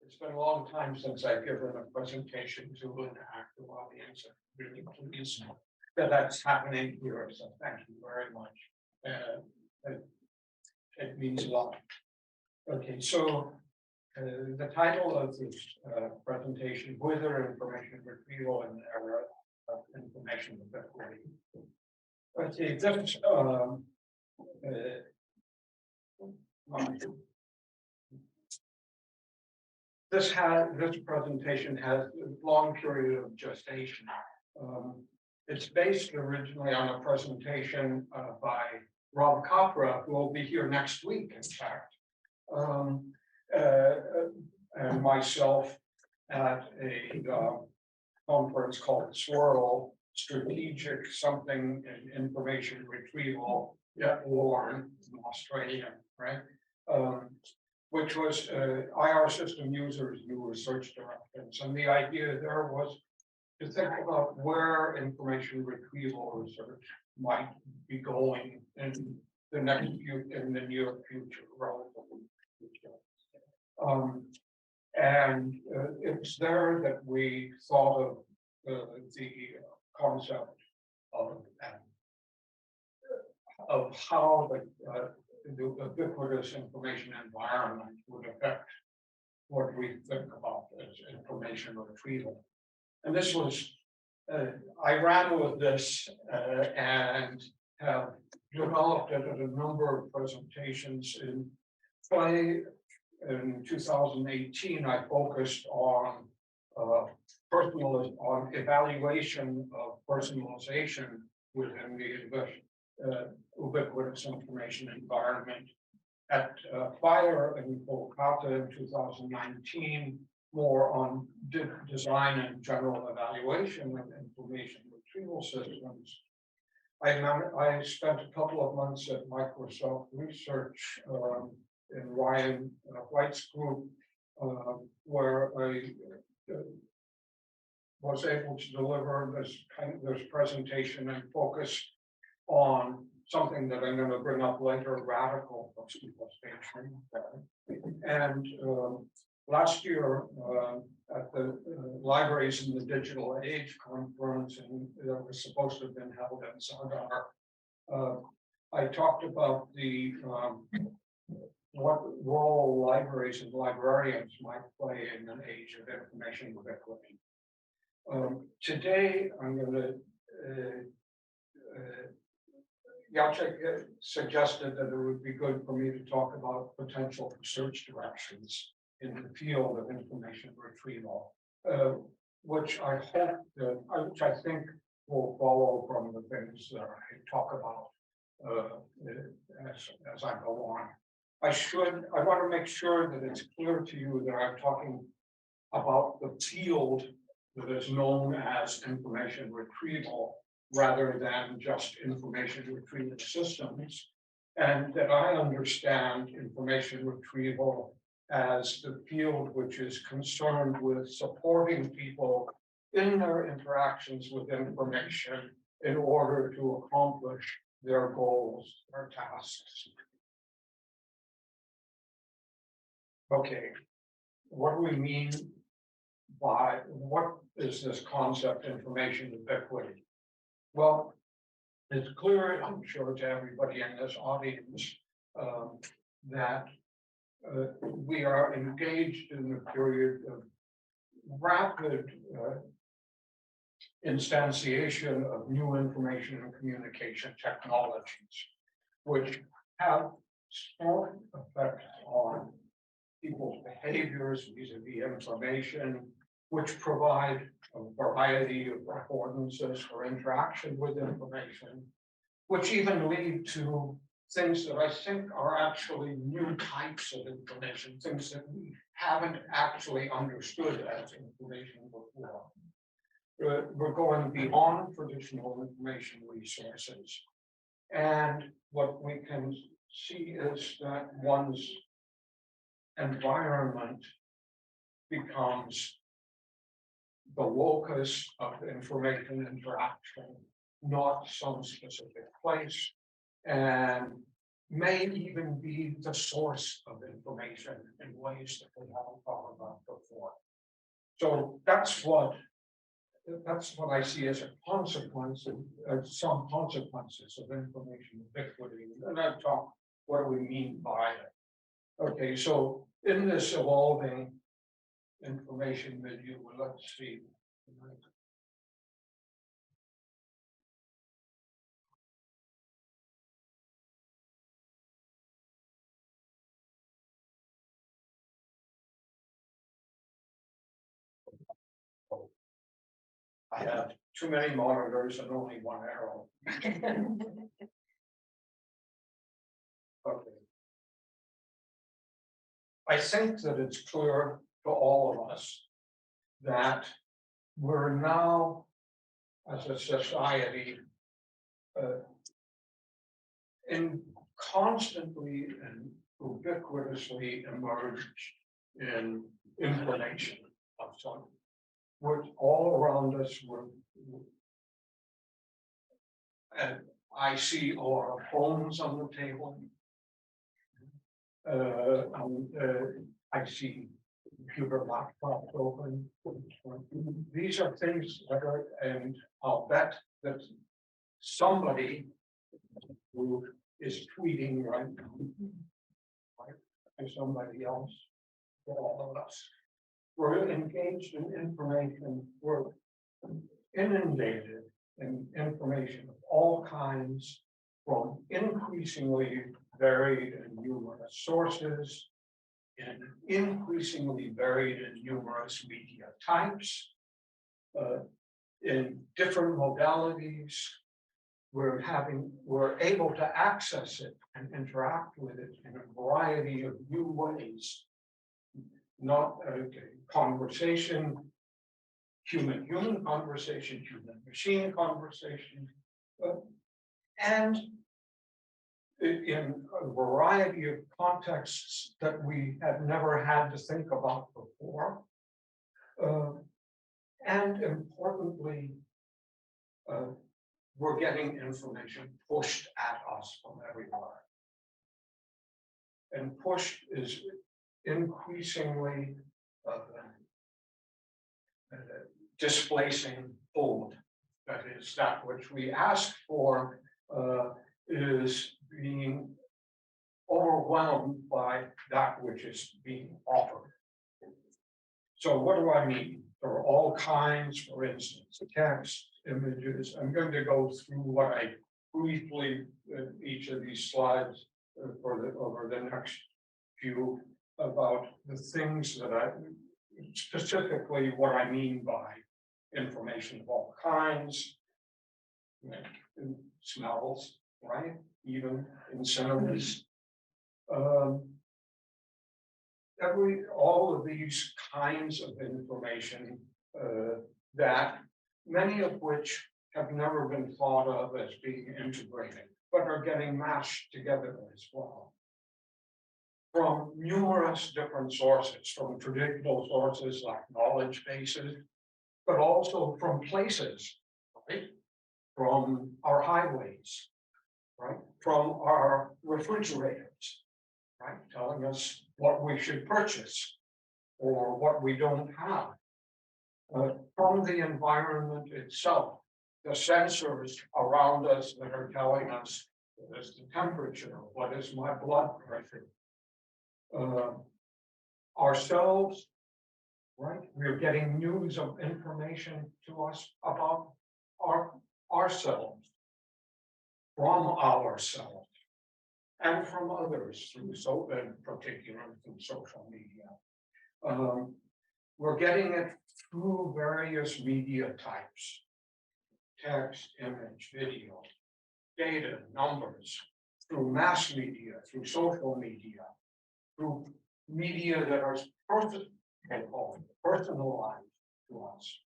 It's been a long time since I've given a presentation to an active audience. I'm really pleased that that's happening here, so thank you very much. It means a lot. Okay, so the title of this presentation, Whither, Information Retrieval in the Era of Information Ubiquity. Okay, this presentation has a long period of gestation. It's based originally on a presentation by Rob Capra, who will be here next week, in fact, and myself at a conference called Swirl, Strategic Something in Information Retrieval, Warren, in Australia, right? Which was IR system users new research directives. And the idea there was to think about where information retrieval research might be going in the near future, relatively future. And it's there that we thought of the concept of how the ubiquitous information environment would affect what we think about as information retrieval. And this was, I ran with this and have developed it at a number of presentations. In 2018, I focused on evaluation of personalization within the ubiquitous information environment. At Fire and Kolkata in 2019, more on design and general evaluation of information retrieval systems. I spent a couple of months at Microsoft Research in Ryan White's group, where I was able to deliver this presentation and focus on something that I'm going to bring up later, radical specification. And last year at the Libraries in the Digital Age conference, and that was supposed to have been held in Zadar, I talked about what role libraries and librarians might play in an age of information ubiquity. Today, I'm going to Jacek suggested that it would be good for me to talk about potential research directions in the field of information retrieval, which I hope which I think will follow from the things that I talk about as I go on. I want to make sure that it's clear to you that I'm talking about the field that is known as information retrieval, rather than just information retrieval systems, and that I understand information retrieval as the field which is concerned with supporting people in their interactions with information in order to accomplish their goals, their tasks. Okay, what do we mean by, what is this concept information ubiquity? Well, it's clear, I'm sure, to everybody in this audience that we are engaged in a period of rapid instantiation of new information and communication technologies, which have strong effects on people's behaviors vis-a-vis information, which provide a variety of affordances for interaction with information, which even lead to things that I think are actually new types of information, things that we haven't actually understood as information before. We're going beyond traditional information resources. And what we can see is that one's environment becomes the locus of information interaction, not some specific place. And may even be the source of information in ways that we haven't thought about before. So that's what I see as a consequence of some consequences of information ubiquity. And I've talked, what do we mean by it? Okay, so in this evolving information milieu, let's see. I have too many monitors and only one arrow. Okay. I think that it's clear to all of us that we're now, as a society, in constantly and ubiquitously emerge in information of some, which all around us were, and I see a lot of phones on the table. I see computer laptops open. These are things that are, and I'll bet that somebody who is tweeting right now, right, and somebody else, all of us, we're engaged in information, we're inundated in information of all kinds, from increasingly varied and numerous sources, in increasingly varied and numerous media types, in different modalities. We're able to access it and interact with it in a variety of new ways. Not conversation, human conversation, human machine conversation, and in a variety of contexts that we had never had to think about before. And importantly, we're getting information pushed at us from everywhere. And pushed is increasingly displacing pulled. That is, that which we ask for is being overwhelmed by that which is being offered. So what do I mean? There are all kinds, for instance, text, images. I'm going to go through what I briefly, each of these slides over the next few, about the things that specifically what I mean by information of all kinds, smells, right? Even in cinemas. All of these kinds of information that many of which have never been thought of as being integrated, but are getting mashed together as well. From numerous different sources, from traditional sources like knowledge bases, but also from places, right? From our highways, right? From our refrigerators, right? Telling us what we should purchase or what we don't have. From the environment itself, the sensors around us that are telling us what is the temperature, what is my blood pressure. Ourselves, right? We're getting news of information to us about ourselves, from ourselves, and from others through in particular through social media. We're getting it through various media types: text, image, video, data, numbers, through mass media, through social media, through media that are personalized to us.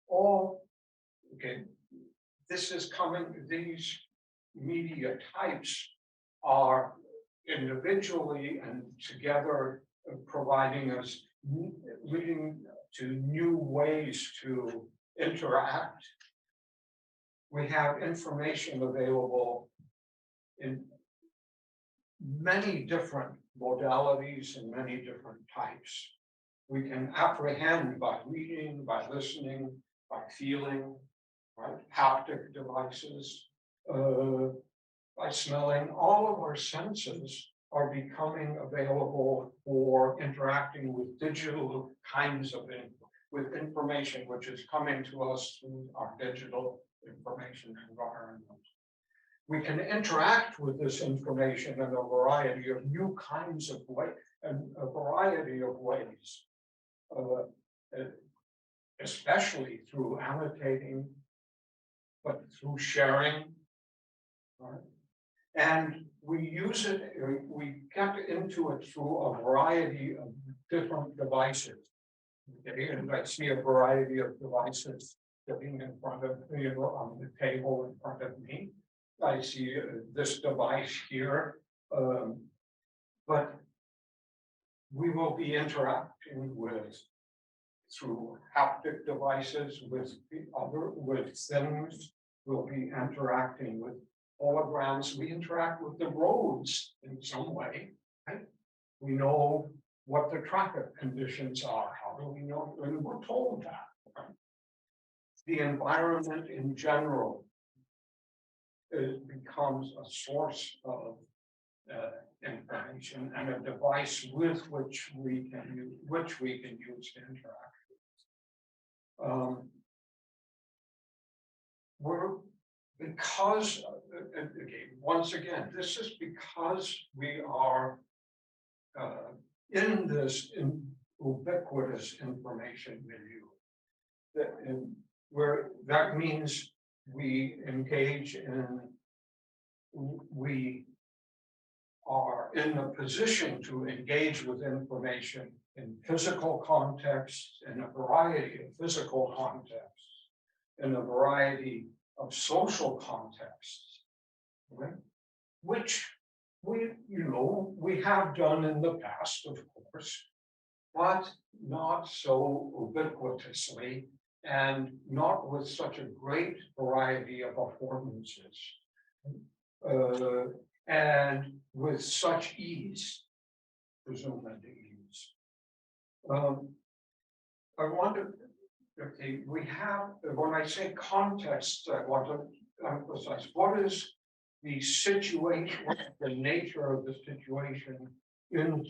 All, okay, this is coming, these media types are individually and together providing us, leading to new ways to interact. We have information available in many different modalities and many different types. We can apprehend by reading, by listening, by feeling, right? Haptic devices, by smelling. All of our senses are becoming available for interacting with digital kinds of with information which is coming to us through our digital information environment. We can interact with this information in a variety of new kinds of ways, and a variety of ways, especially through annotating, but through sharing, right? And we use it, we get into it through a variety of different devices. Okay, and I see a variety of devices sitting in front of me, on the table in front of me. I see this device here, but we will be interacting through haptic devices, with things. We'll be interacting with holograms. We interact with the roads in some way, right? We know what the traffic conditions are. How do we know? And we're told that. Right? The environment in general becomes a source of information and a device with which we can use to interact. Because once again, this is because we are in this ubiquitous information milieu. That means we engage in, we are in a position to engage with information in physical contexts, in a variety of physical contexts, in a variety of social contexts, right? Which we have done in the past, of course, but not so ubiquitously and not with such a great variety of affordances, and with such ease, presumably ease. I want to, okay, we have, when I say context, I want to emphasize what is the situation, the nature of the situation in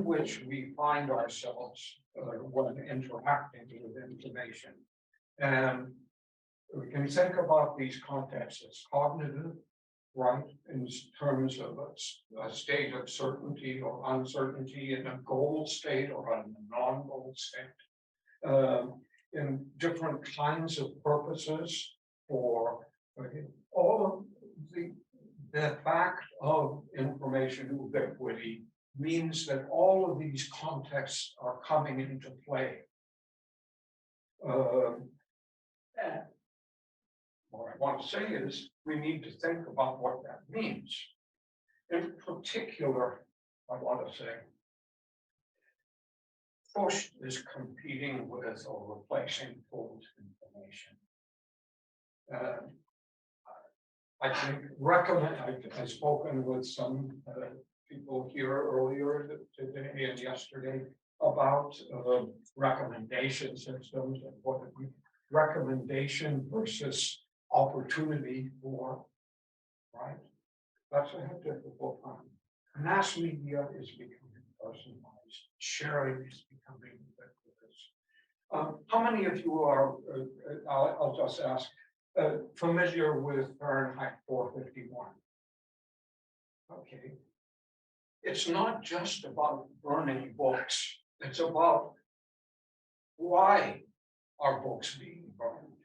which we find ourselves when interacting with information. And we can think about these contexts as cognitive, right, in terms of a state of certainty or uncertainty, in a goal state or a non-goal state, in different kinds of purposes for all of the fact of information ubiquity means that all of these contexts are coming into play. What I want to say is we need to think about what that means. In particular, I want to say push is competing with or replacing pulled information. I think I've spoken with some people here earlier today and yesterday about recommendation systems and what recommendation versus opportunity for, right? That's a difficult time. Mass media is becoming personalized. Sharing is becoming ubiquitous. How many of you are, I'll just ask, familiar with Fahrenheit 451? Okay. It's not just about burning books. It's about why are books being burned.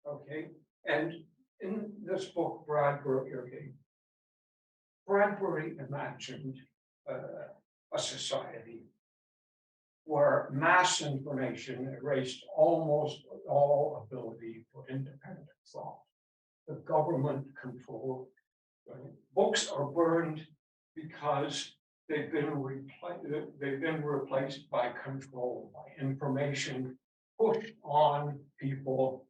Okay. And in this book, Bradbury imagined a society where mass information erased almost all ability for independent thought. The government control. Books are burned because they've been replaced by control, by information pushed on people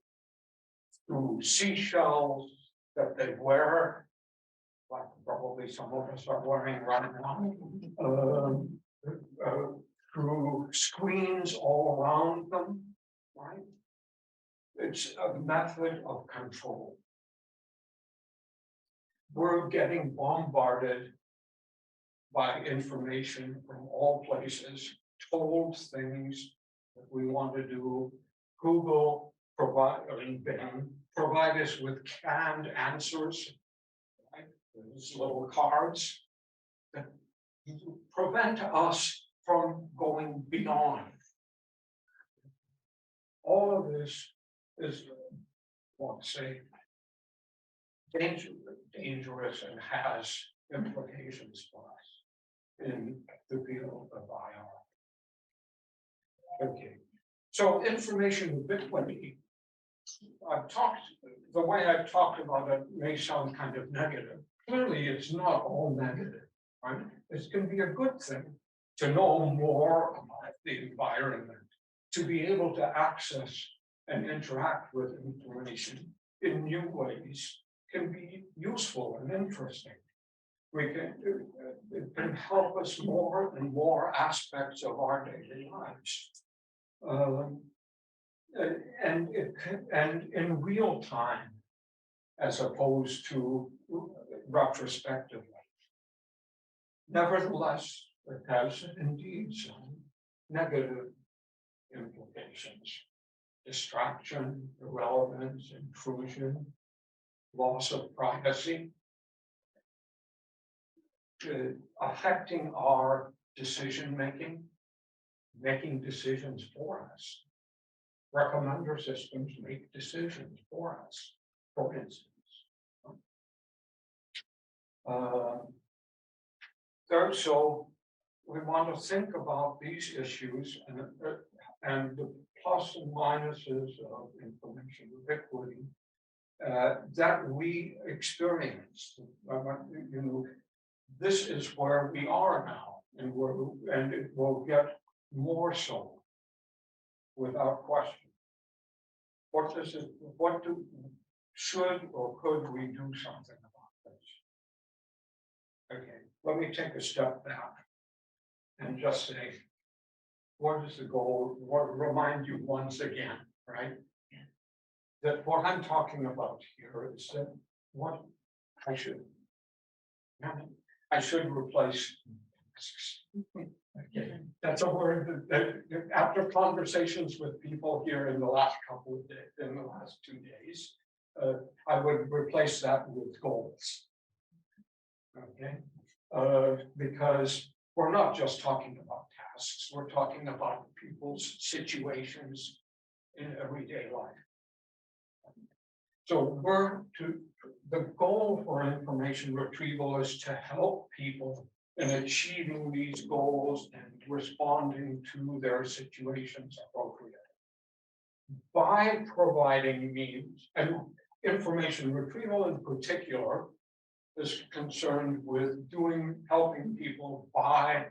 through seashells that they wear, like probably some of us are wearing right now, through screens all around them, right? It's a method of control. We're getting bombarded by information from all places, told things that we want to do. Google and Bing provide us with canned answers, right? These little cards that prevent us from going beyond. All of this is, I want to say, dangerous and has implications for us in the field of IR. Okay, so information ubiquity. The way I've talked about it may sound kind of negative. Clearly, it's not all negative, right? It can be a good thing to know more about the environment, to be able to access and interact with information in new ways can be useful and interesting. It can help us more and more aspects of our daily lives. And in real time, as opposed to retrospectively. Nevertheless, it has indeed some negative implications. Distraction, irrelevance, intrusion, loss of privacy, affecting our decision making, making decisions for us. Recommender systems make decisions for us, for instance. So we want to think about these issues and the plus and minuses of information ubiquity that we experience. This is where we are now, and it will get more so, without question. Should or could we do something about this? Okay, let me take a step back and just say, what is the goal? Remind you once again, right? That what I'm talking about here is that what I should replace tasks. Okay. That's a word that after conversations with people here in the last couple of days, in the last 2 days, I would replace that with goals. Okay, because we're not just talking about tasks, we're talking about people's situations in everyday life. So the goal for information retrieval is to help people in achieving these goals and responding to their situations appropriately. By providing means, and information retrieval in particular is concerned with helping people by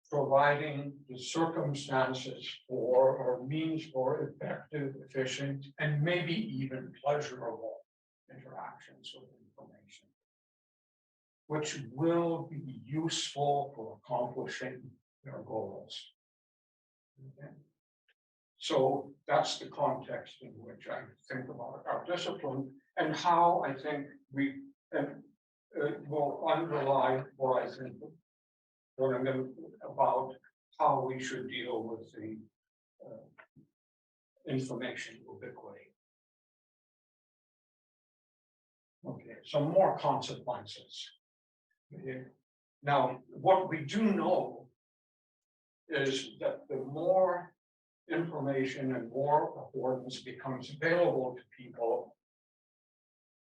providing the circumstances for or means for effective, efficient, and maybe even pleasurable interactions with information, which will be useful for accomplishing their goals. Okay. So that's the context in which I think about our discipline and how I think we will underlie what I think about how we should deal with the information ubiquity. Okay, some more consequences. Now, what we do know is that the more information and more affordance becomes available to people,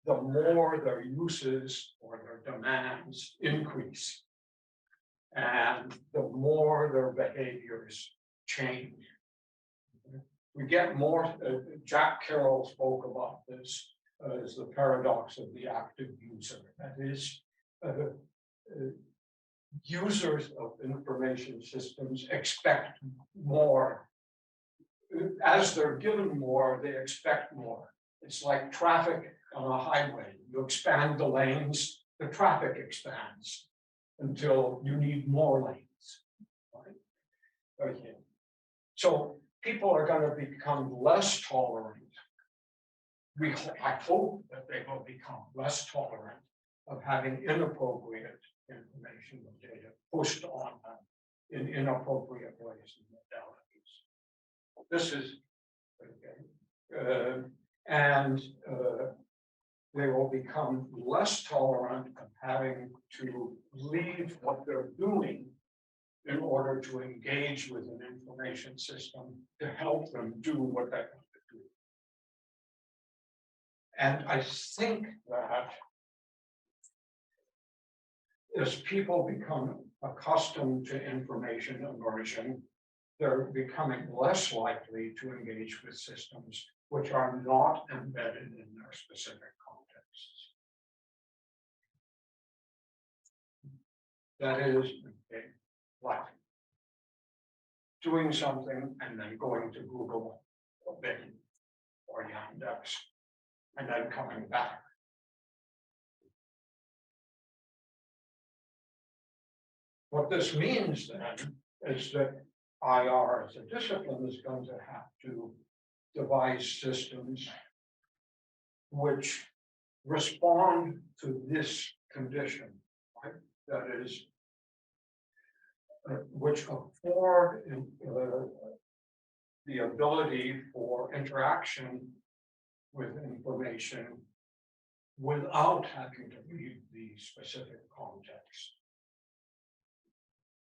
the more their uses or their demands increase, and the more their behaviors change. We get more, Jack Carroll spoke about this as the paradox of the active user. That is, users of information systems expect more. As they're given more, they expect more. It's like traffic on a highway. You expand the lanes, the traffic expands until you need more lanes. Right? Okay. So people are going to become less tolerant. I hope that they will become less tolerant of having inappropriate information or data pushed on them in inappropriate ways and modalities. This is okay. They will become less tolerant of having to leave what they're doing in order to engage with an information system to help them do what they have to do. And I think that as people become accustomed to information immersion, they're becoming less likely to engage with systems which are not embedded in their specific contexts. That is, like doing something and then going to Google or Belkin or Yandex and then coming back. What this means then is that IR as a discipline is going to have to devise systems which respond to this condition, right? That is, which afford the ability for interaction with information without having to read the specific context.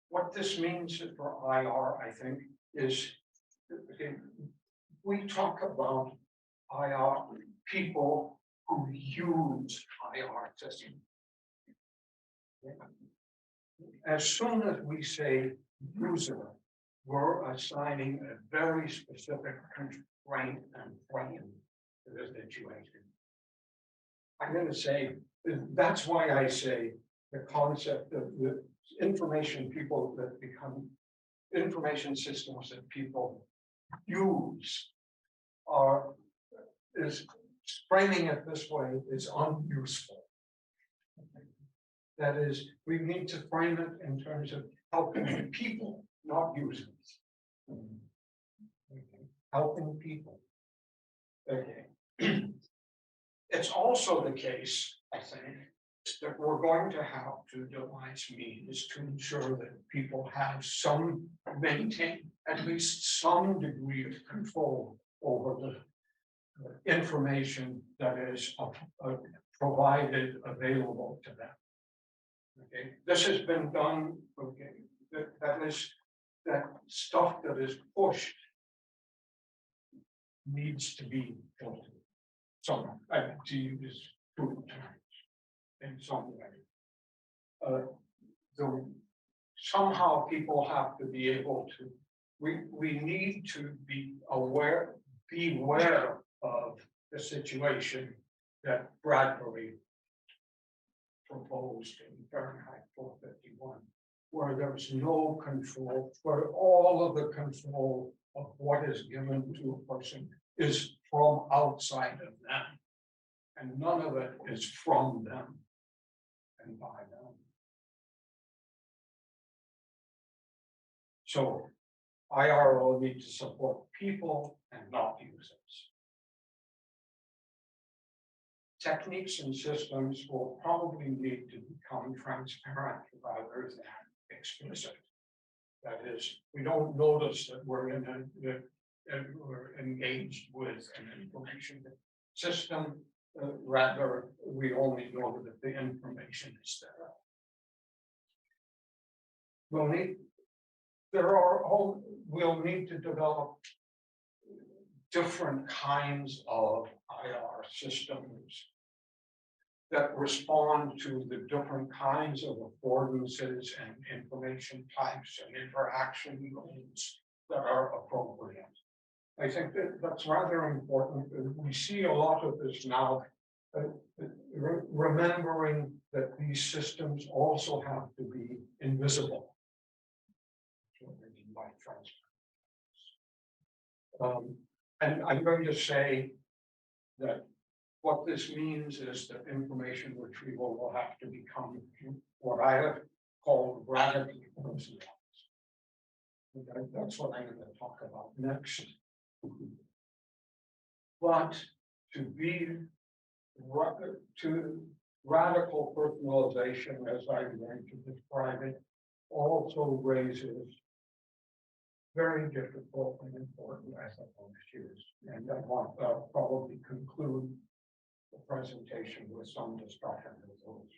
What this means for IR, I think, is we talk about IR people who use IR systems. As soon as we say user, we're assigning a very specific constraint and frame to the situation. I'm going to say, that's why I say the concept of the information systems that people use is framing it this way is unuseful. That is, we need to frame it in terms of helping people, not users. Okay. Helping people. Okay. It's also the case, I think, that we're going to have to devise means to ensure that people have maintain at least some degree of control over the information that is provided, available to them. Okay, this has been done. Okay, that stuff that is pushed needs to be filtered. To use two terms in some way. Somehow people have to be able to. We need to beware of the situation that Bradbury proposed in Fahrenheit 451, where there's no control, where all of the control of what is given to a person is from outside of them, and none of it is from them and by them. So IR will need to support people and not users. Techniques and systems will probably need to become transparent rather than explicit. That is, we don't notice that we're we're engaged with an information system. Rather, we only know that the information is there. We'll need to develop different kinds of IR systems that respond to the different kinds of affordances and information types and interaction modes that are appropriate. I think that's rather important. We see a lot of this now, remembering that these systems also have to be invisible. And I'm going to say that what this means is that information retrieval will have to become what I have called radically personalized. Okay, that's what I'm going to talk about next. But to radical personalization, as I'm going to describe it, also raises very difficult and important ethical issues. And I want to probably conclude the presentation with some discussion of those.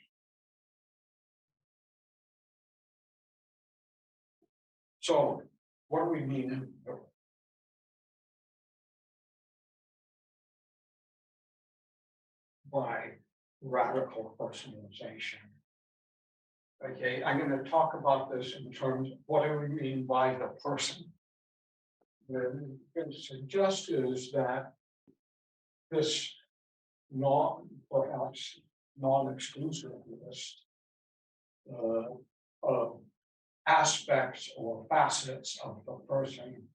So, what do we mean by radical personalization? Okay, I'm going to talk about this in terms of what do we mean by the person. It suggests is that this perhaps non-exclusive list of aspects or facets of the person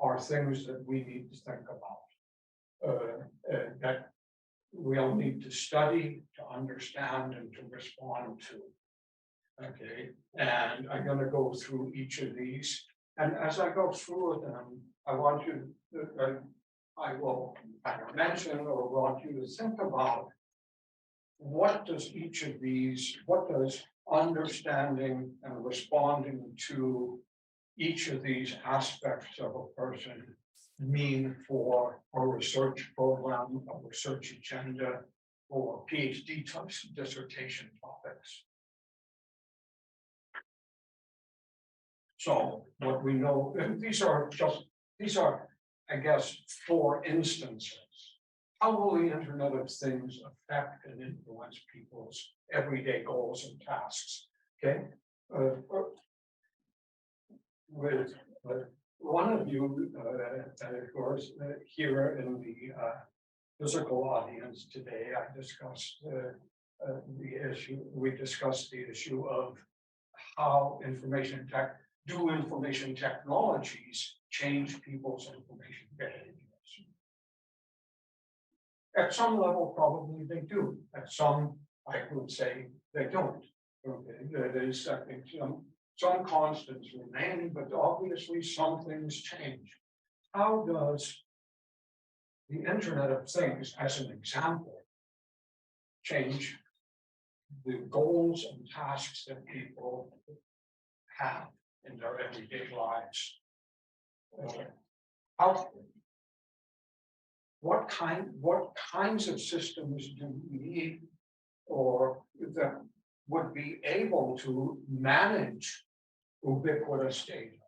are things that we need to think about, that we'll need to study, to understand, and to respond to. Okay, and I'm going to go through each of these. And as I go through them, I want you to, I will either mention or want you to think about what does each of these, what does understanding and responding to each of these aspects of a person mean for a research program, a research agenda, or PhD types of dissertation topics. So what we know, and these are, I guess, 4 instances. How will the Internet of Things affect and influence people's everyday goals and tasks? Okay, with one of you, of course, here in the physical audience today, I discussed the issue. We discussed the issue of how information technologies change people's information behaviors. At some level, probably they do. At some, I would say they don't. Okay, there is, I think, some constants remain, but obviously some things change. How does the Internet of Things, as an example, change the goals and tasks that people have in their everyday lives? What kinds of systems do we need, or that would be able to manage ubiquitous data?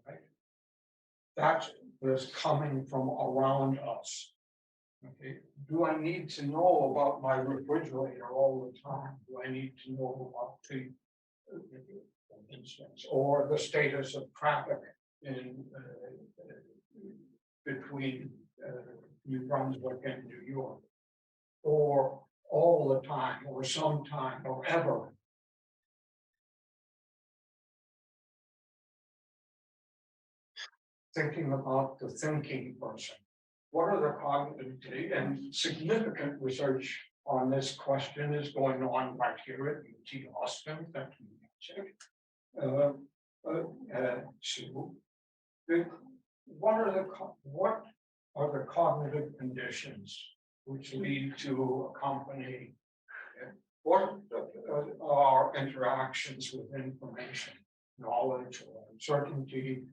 Right? That is coming from around us. Okay. Do I need to know about my refrigerator all the time? Do I need to know about the instance, or the status of traffic in between New Brunswick and New York, or all the time, or sometime, or ever? Thinking about the thinking person. What are the cognitive, and significant research on this question is going on right here at UT Austin, that you mentioned. So, what are the cognitive conditions which lead to a company? What are interactions with information, knowledge, or uncertainty?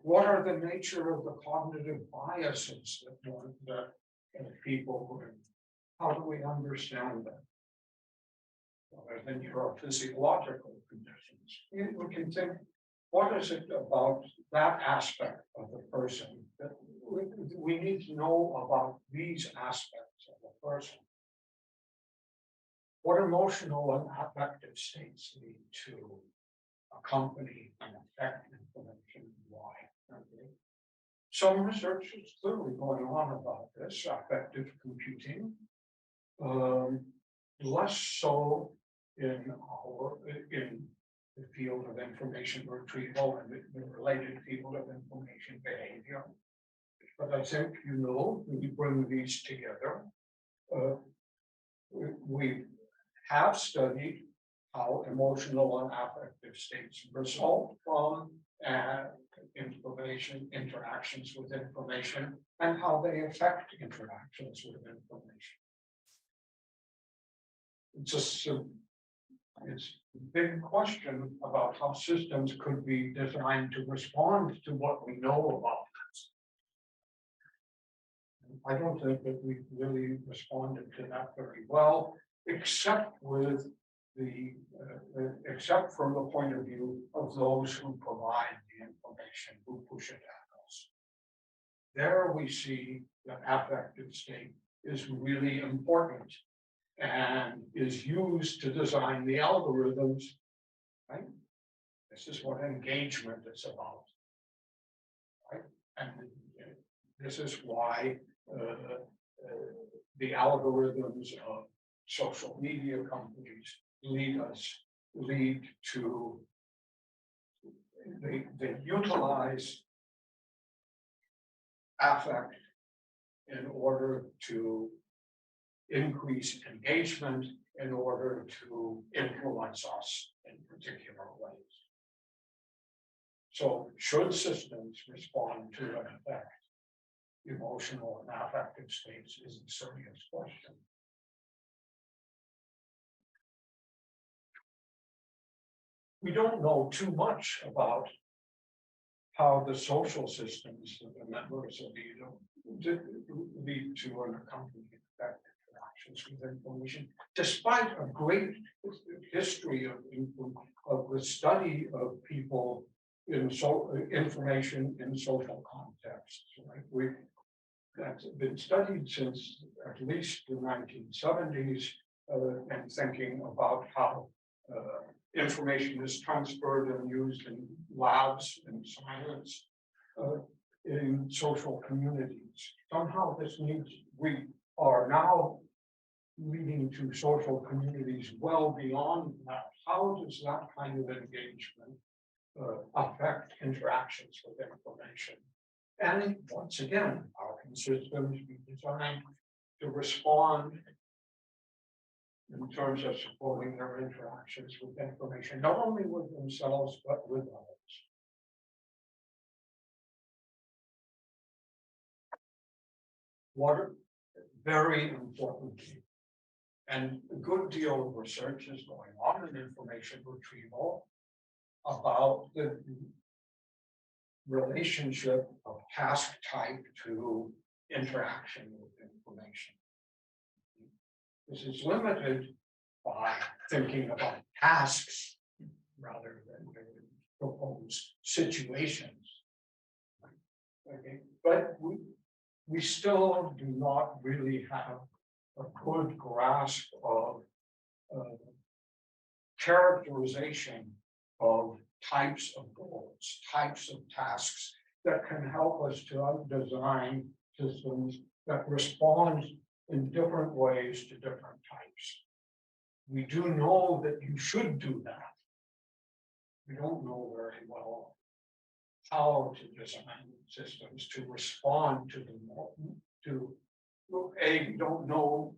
What are the nature of the cognitive biases that people bring? How do we understand them? Other than neurophysiological conditions, we can think, what is it about that aspect of the person that we need to know about these aspects of the person? What emotional and affective states lead to accompany and affect information? Why? Okay. Some research is clearly going on about this, affective computing. Less so in the field of information retrieval and the related field of information behavior. But I think, when you bring these together, We have studied how emotional and affective states result from interactions with information, and how they affect interactions with information. It's a big question about how systems could be designed to respond to what we know about this. I don't think that we've really responded to that very well, except with the except from the point of view of those who provide the information, who push it at us. There we see that affective state is really important and is used to design the algorithms, right? This is what engagement is about, right? And this is why the algorithms of social media companies lead to they utilize affect in order to increase engagement, in order to influence us in particular ways. So should systems respond to an effect, emotional and affective states is a serious question. We don't know too much about how the social systems that the members of lead to an accompanying effect interactions with information, despite a great history of the study of people in information in social contexts. Right? That's been studied since at least the 1970s, and thinking about how information is transferred and used in labs and science in social communities. Somehow we are now leading to social communities well beyond that. How does that kind of engagement affect interactions with information? And once again, how can systems be designed to respond in terms of supporting their interactions with information, not only with themselves, but with others? What very importantly, and a good deal of research is going on in information retrieval about the relationship of task type to interaction with information. This is limited by thinking about tasks rather than proposed situations. Okay. But we still do not really have a good grasp of characterization of types of goals, types of tasks that can help us to design systems that respond in different ways to different types. We do know that you should do that. We don't know very well how to design systems to respond to we don't know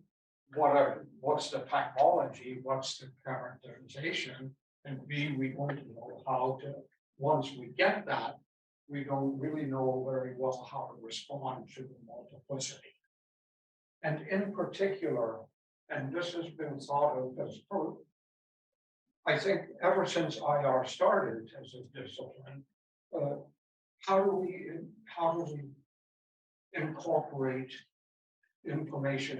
what's the typology, what's the characterization, and B, we don't know how to, once we get that, we don't really know very well how to respond to the multiplicity. And in particular, and this has been thought of as, I think ever since IR started as a discipline, how do we incorporate the information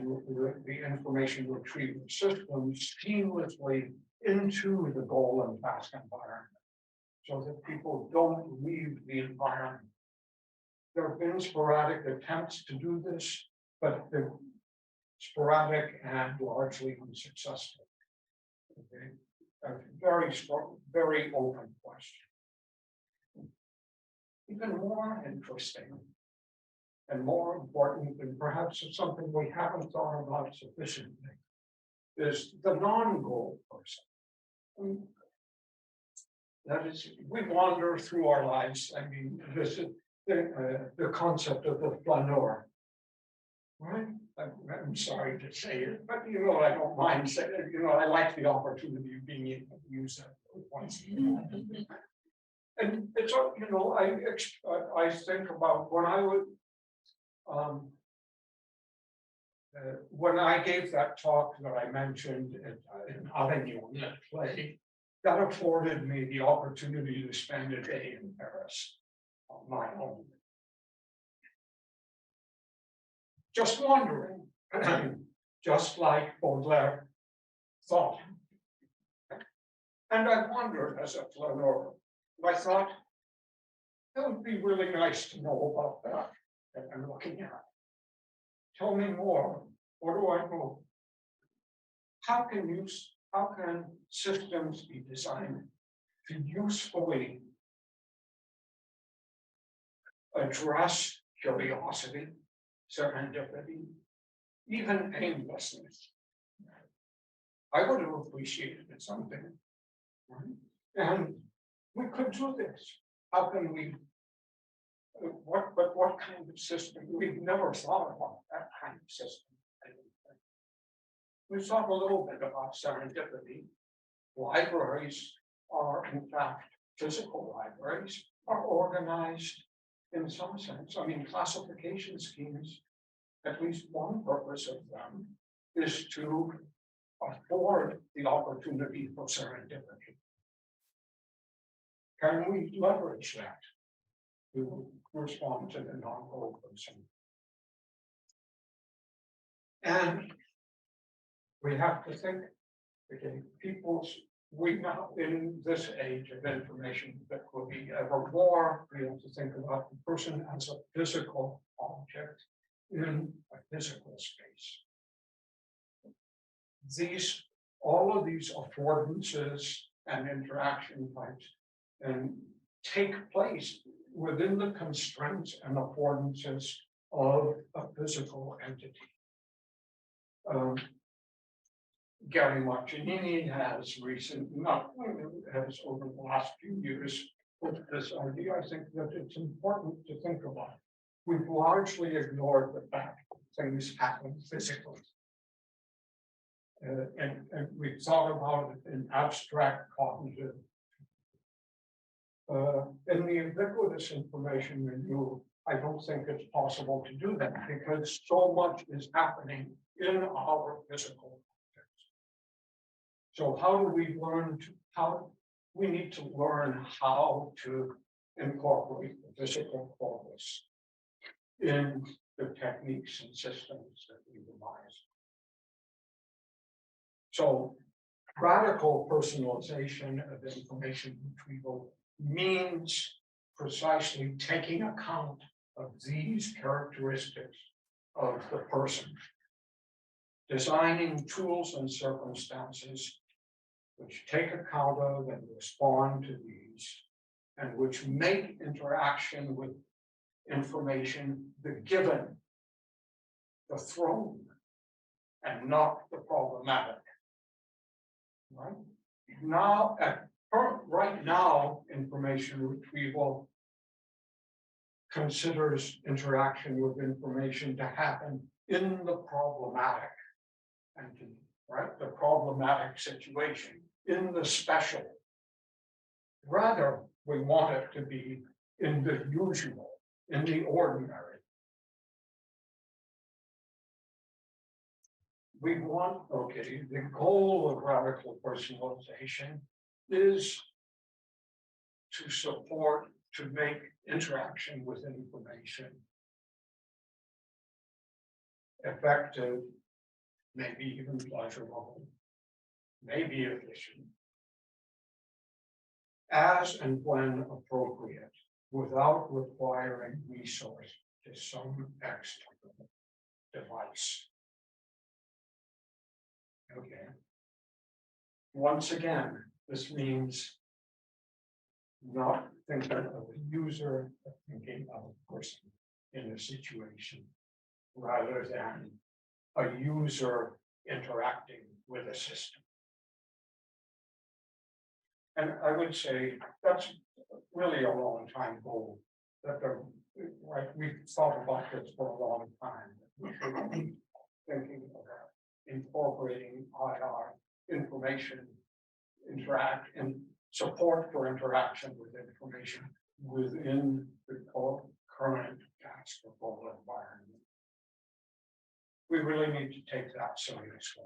retrieval systems seamlessly into the goal and task environment, so that people don't leave the environment? There have been sporadic attempts to do this, but they're sporadic and largely unsuccessful. Okay, a very open question. Even more interesting and more important, and perhaps it's something we haven't thought about sufficiently, is the non-goal person. That is, we wander through our lives. I mean, this is the concept of the flaneur, right? I'm sorry to say it, but I don't mind saying it. I like the opportunity of being able to use that once in a while. And it's, I think about when I gave that talk that I mentioned in Avignon, that play, that afforded me the opportunity to spend a day in Paris on my own. Just wandering, just like Baudelaire thought. And I wondered as a flaneur, I thought, that would be really nice to know about that I'm looking at. Tell me more. What do I know? How can systems be designed to usefully address curiosity, serendipity, even aimlessness? I would have appreciated something, right? And we could do this. How can we? What kind of system? We've never thought about that kind of system. We thought a little bit about serendipity. Libraries are, in fact, physical libraries are organized in some sense. I mean, classification schemes, at least one purpose of them is to afford the opportunity for serendipity. Can we leverage that to respond to the non-goal person? And we have to think, okay, we now in this age of information that will be ever more, we have to think about the person as a physical object in a physical space. All of these affordances and interaction types take place within the constraints and affordances of a physical entity. Gary Marcinini has over the last few years put this idea. I think that it's important to think about. We've largely ignored the fact that things happen physically. And we've thought about it in abstract cognitive. In the ubiquitous information review, I don't think it's possible to do that because so much is happening in our physical context. So how do we learn we need to learn how to incorporate the physical corpus in the techniques and systems that we devise. So radical personalization of information retrieval means precisely taking account of these characteristics of the person, designing tools and circumstances which take account of and respond to these, and which make interaction with information the given, the thrown, and not the problematic. Right now, right now, information retrieval considers interaction with information to happen in the problematic entity, right? The problematic situation, in the special. Rather, we want it to be in the usual, in the ordinary. We want, okay, the goal of radical personalization is to make interaction with information effective, maybe even pleasurable, maybe efficient, as and when appropriate, without requiring resource to some external device. Okay. Once again, this means not thinking of a user, but thinking of a person in a situation, rather than a user interacting with a system. And I would say that's really a long time goal. We've thought about this for a long time. We should be thinking incorporating IR information, interact and support for interaction with information within the current task control environment. We really need to take that seriously.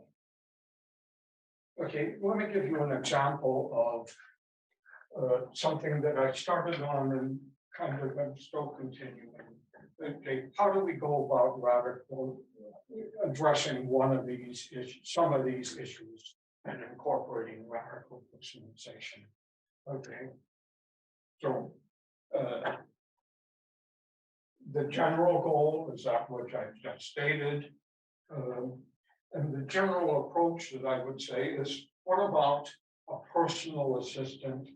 Okay, let me give you an example of something that I started on and kind of am still continuing. Okay, how do we go about radical addressing one of these issues, some of these issues, and incorporating radical personalization? Okay, so the general goal is that which I've just stated. And the general approach that I would say is, what about a personal assistant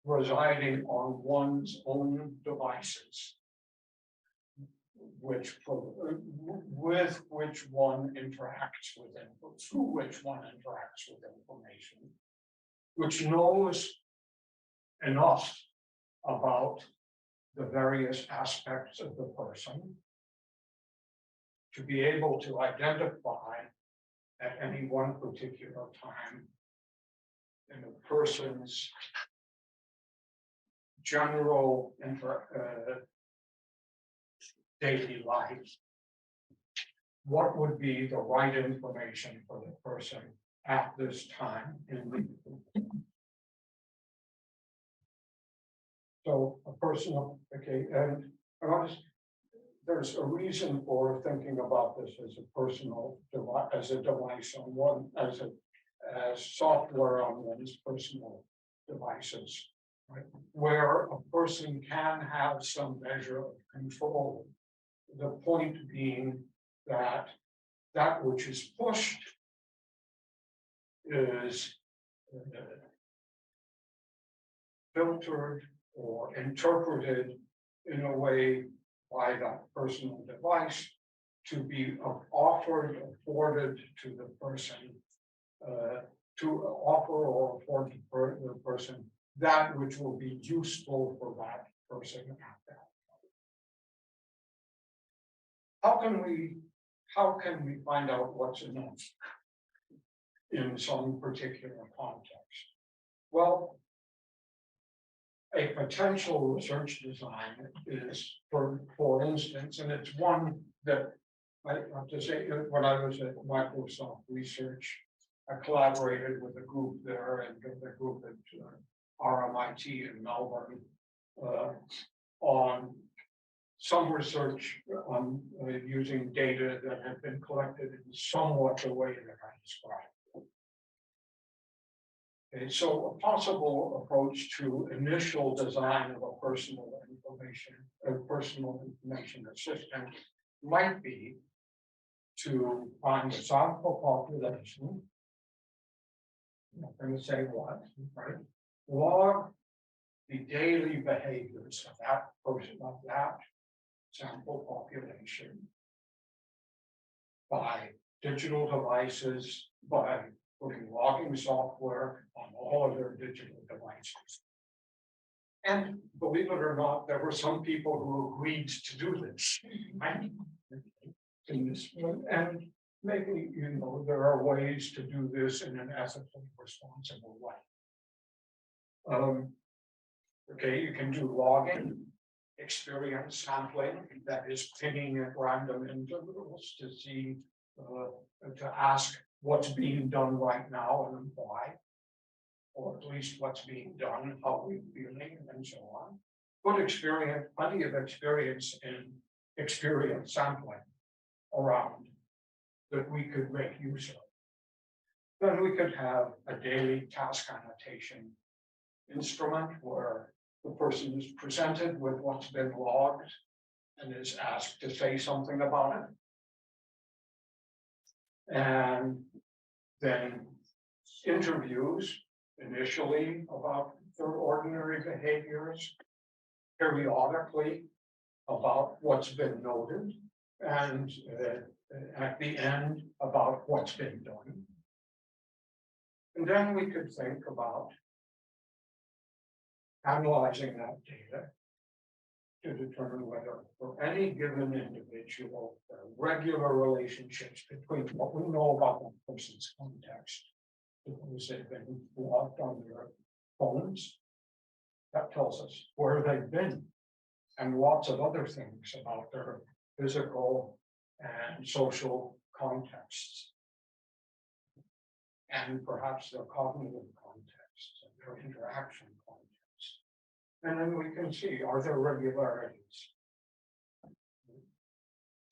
residing on one's own devices, with which one interacts with input, through which one interacts with information, which knows enough about the various aspects of the person to be able to identify at any one particular time in a person's general daily life, what would be the right information for the person at this time in the so a personal, okay, and there's a reason for thinking about this as a personal device, as a device on one, as software on one's personal devices, right? Where a person can have some measure of control. The point being that that which is pushed is filtered or interpreted in a way by that personal device to be afforded to the person, to offer or afford to the person that which will be useful for that person at that time. How can we find out what's enough in some particular context? Well, a potential research design is, for instance, and it's one that I have to say, when I was at Microsoft Research, I collaborated with a group there and with a group at RMIT in Melbourne on some research on using data that had been collected in somewhat the way that I described. Okay, so a possible approach to initial design of a personal information assistant might be to find a sample population. I'm not going to say what, right? Log the daily behaviors of that person, of that sample population by digital devices, by putting logging software on all of their digital devices. And believe it or not, there were some people who agreed to do this. Right? In this, and maybe, there are ways to do this in an ethically responsible way. Okay, you can do logging, experience sampling, that is pinning at random intervals to see, to ask what's being done right now and why, or at least what's being done, how we're feeling, and so on. Plenty of experience in experience sampling around that we could make use of. Then we could have a daily task annotation instrument where the person is presented with what's been logged and is asked to say something about it. And then interviews initially about their ordinary behaviors, periodically about what's been noted, and at the end about what's been done. And then we could think about analyzing that data, to determine whether for any given individual, there are regular relationships between what we know about that person's context. Suppose they've been logged on their phones. That tells us where they've been and lots of other things about their physical and social contexts. And perhaps their cognitive contexts and their interaction contexts. And then we can see, are there regularities?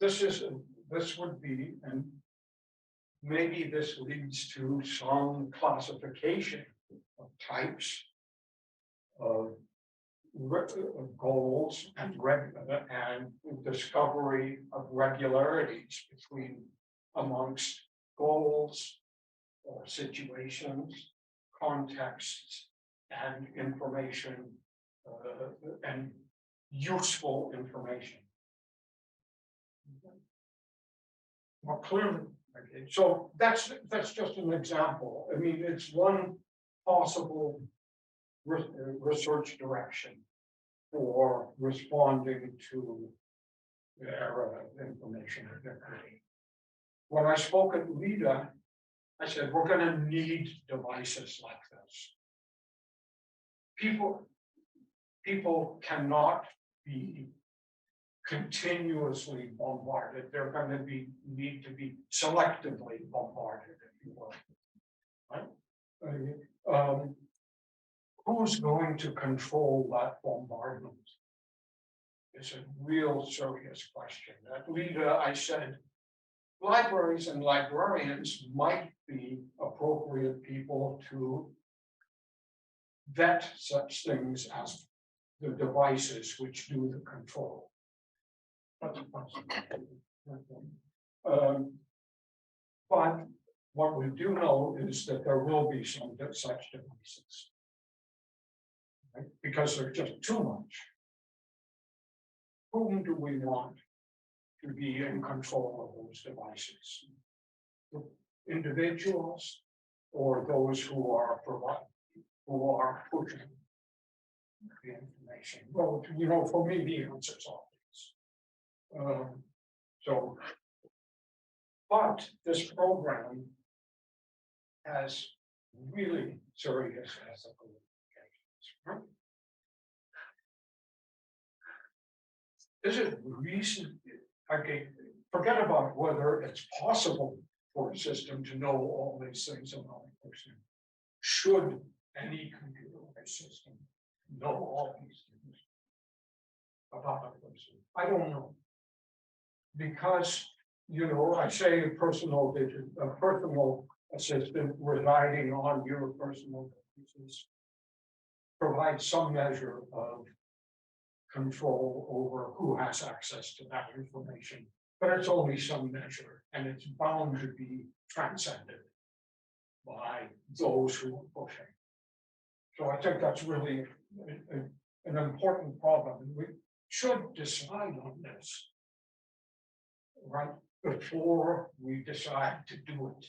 This would be, and maybe this leads to some classification of types of goals and discovery of regularities amongst goals or situations, contexts, and information and useful information. Well, clearly, okay. So that's just an example. I mean, it's one possible research direction for responding to their information ubiquity. When I spoke at LIDA, I said, we're going to need devices like this. People cannot be continuously bombarded. They're going to need to be selectively bombarded, if you will. Right? Who's going to control that bombardment? It's a real serious question. At LIDA, I said, libraries and librarians might be appropriate people to vet such things as the devices which do the control. But what we do know is that there will be some such devices, right? Because they're just too much. Whom do we want to be in control of those devices? The individuals or those who are pushing the information? Well, you know, for me, the answer is obvious. But this program has really serious ethical implications. Right? Is it reason? Okay, forget about whether it's possible for a system to know all these things about a person. Should any computerized system know all these things about a person? I don't know. Because, you know, I say a personal assistant residing on your personal devices provides some measure of control over who has access to that information, but it's only some measure, and it's bound to be transcended by those who are pushing. So I think that's really an important problem. We should decide on this, right, before we decide to do it.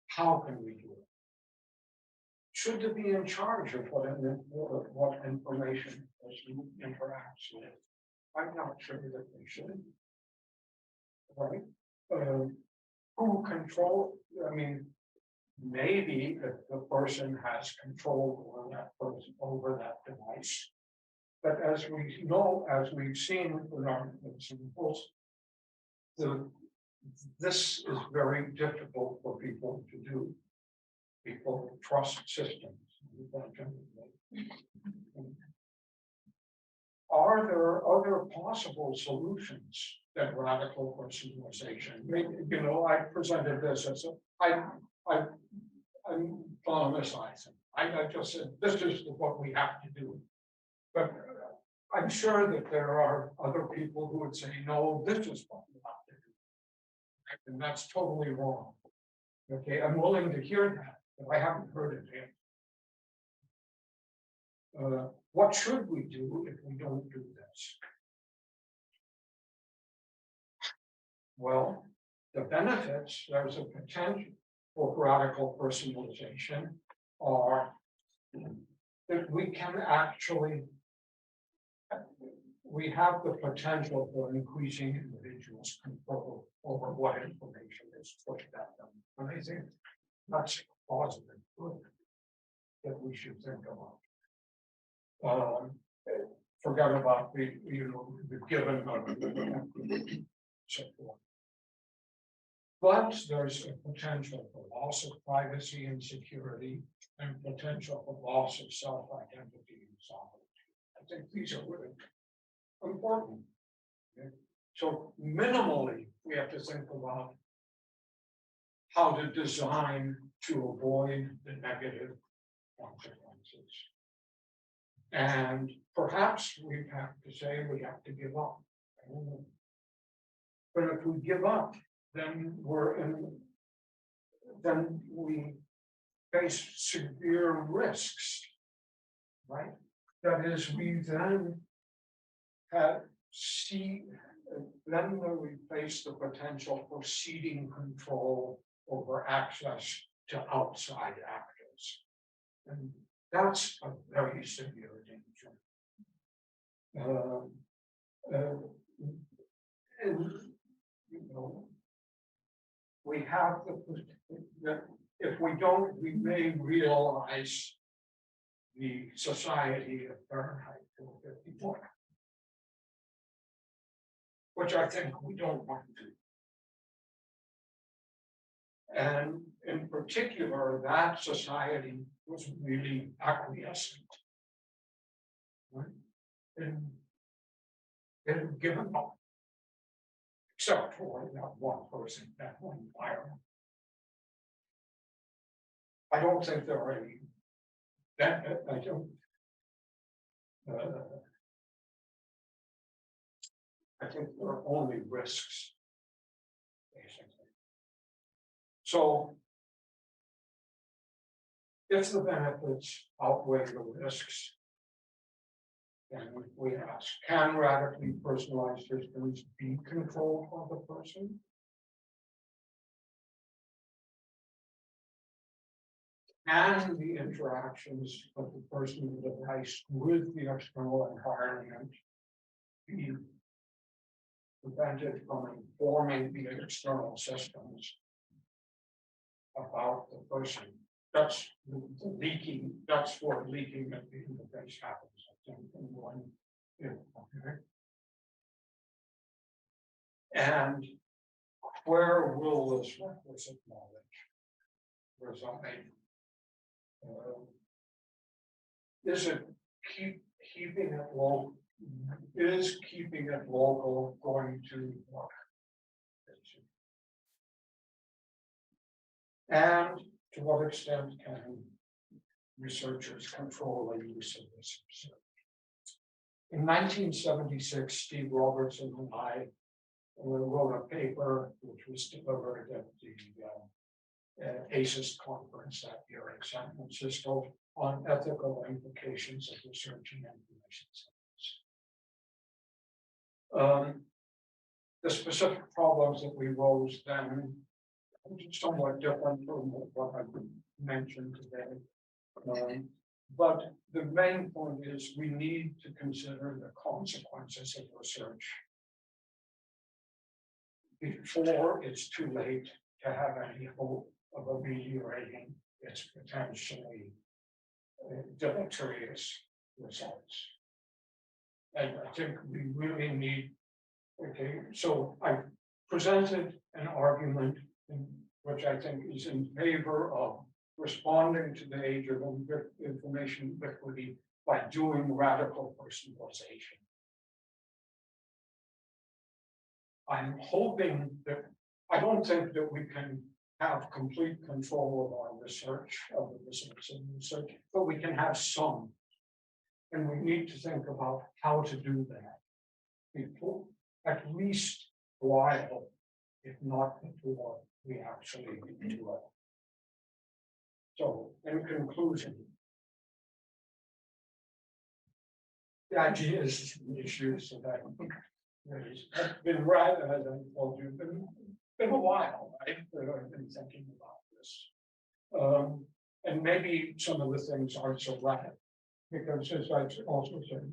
How can we do it? Should they be in charge of what information a person interacts with? I'm not sure that they should. Right? Who control? I mean, maybe if the person has control over that device. But as we know, as we've seen in our examples, this is very difficult for people to do. People trust systems. Are there other possible solutions than radical personalization? You know, I presented this as I'm polemicizing. I just said this is what we have to do. But I'm sure that there are other people who would say, no, this is what we have to do. And that's totally wrong. Okay, I'm willing to hear that. But I haven't heard it yet. What should we do if we don't do this? Well, the benefits, there's a potential for radical personalization are that we can actually, we have the potential for increasing individuals' control over what information is pushed at them. And I think that's positive good that we should think about. Forget about the given so forth. But there's a potential for loss of privacy and security, and potential for loss of self-identity and sovereignty. I think these are really important. Okay? So minimally, we have to think about how to design to avoid the negative consequences. And perhaps we have to say we have to give up. But if we give up, then then we face severe risks, right? That is, we then we face the potential for ceding control over access to outside actors. And that's a very severe danger. And we have the if we don't, we may realize the society of Fahrenheit 451, which I think we don't want to do. And in particular, that society was really acquiescent. Right? And given up, except for that one person, that one environment. I don't think there are any, I don't, I think there are only risks, basically. So, if the benefits outweigh the risks, then we ask, can radically personalized systems be controlled by the person? And the interactions of the person and the device with the external environment be prevented from informing the external systems about the person. That's the leaking, that's where leaking at the interface happens, I think, in one, okay. And where will this requisite knowledge reside? Is it keeping it local? Is keeping it local going to work? And to what extent can researchers control the use of this research? In 1976, Steve Robertson and I wrote a paper which was delivered at the ACES conference that year in San Francisco on ethical implications of research and information science. The specific problems that we rose then somewhat different from what I mentioned today. But the main point is we need to consider the consequences of research before it's too late to have any hope of ameliorating its potentially deleterious results. And I think we really need, okay, so I presented an argument which I think is in favor of responding to the age of information ubiquity by doing radical personalization. I'm hoping that, I don't think that we can have complete control of our research, of the results of research, but we can have some. And we need to think about how to do that before, at least while, if not before, we actually do it. So, in conclusion, the ideas and issues that I think have been right, as I told you, been a while, right? I've been thinking about this. And maybe some of the things aren't so right. because as I also said,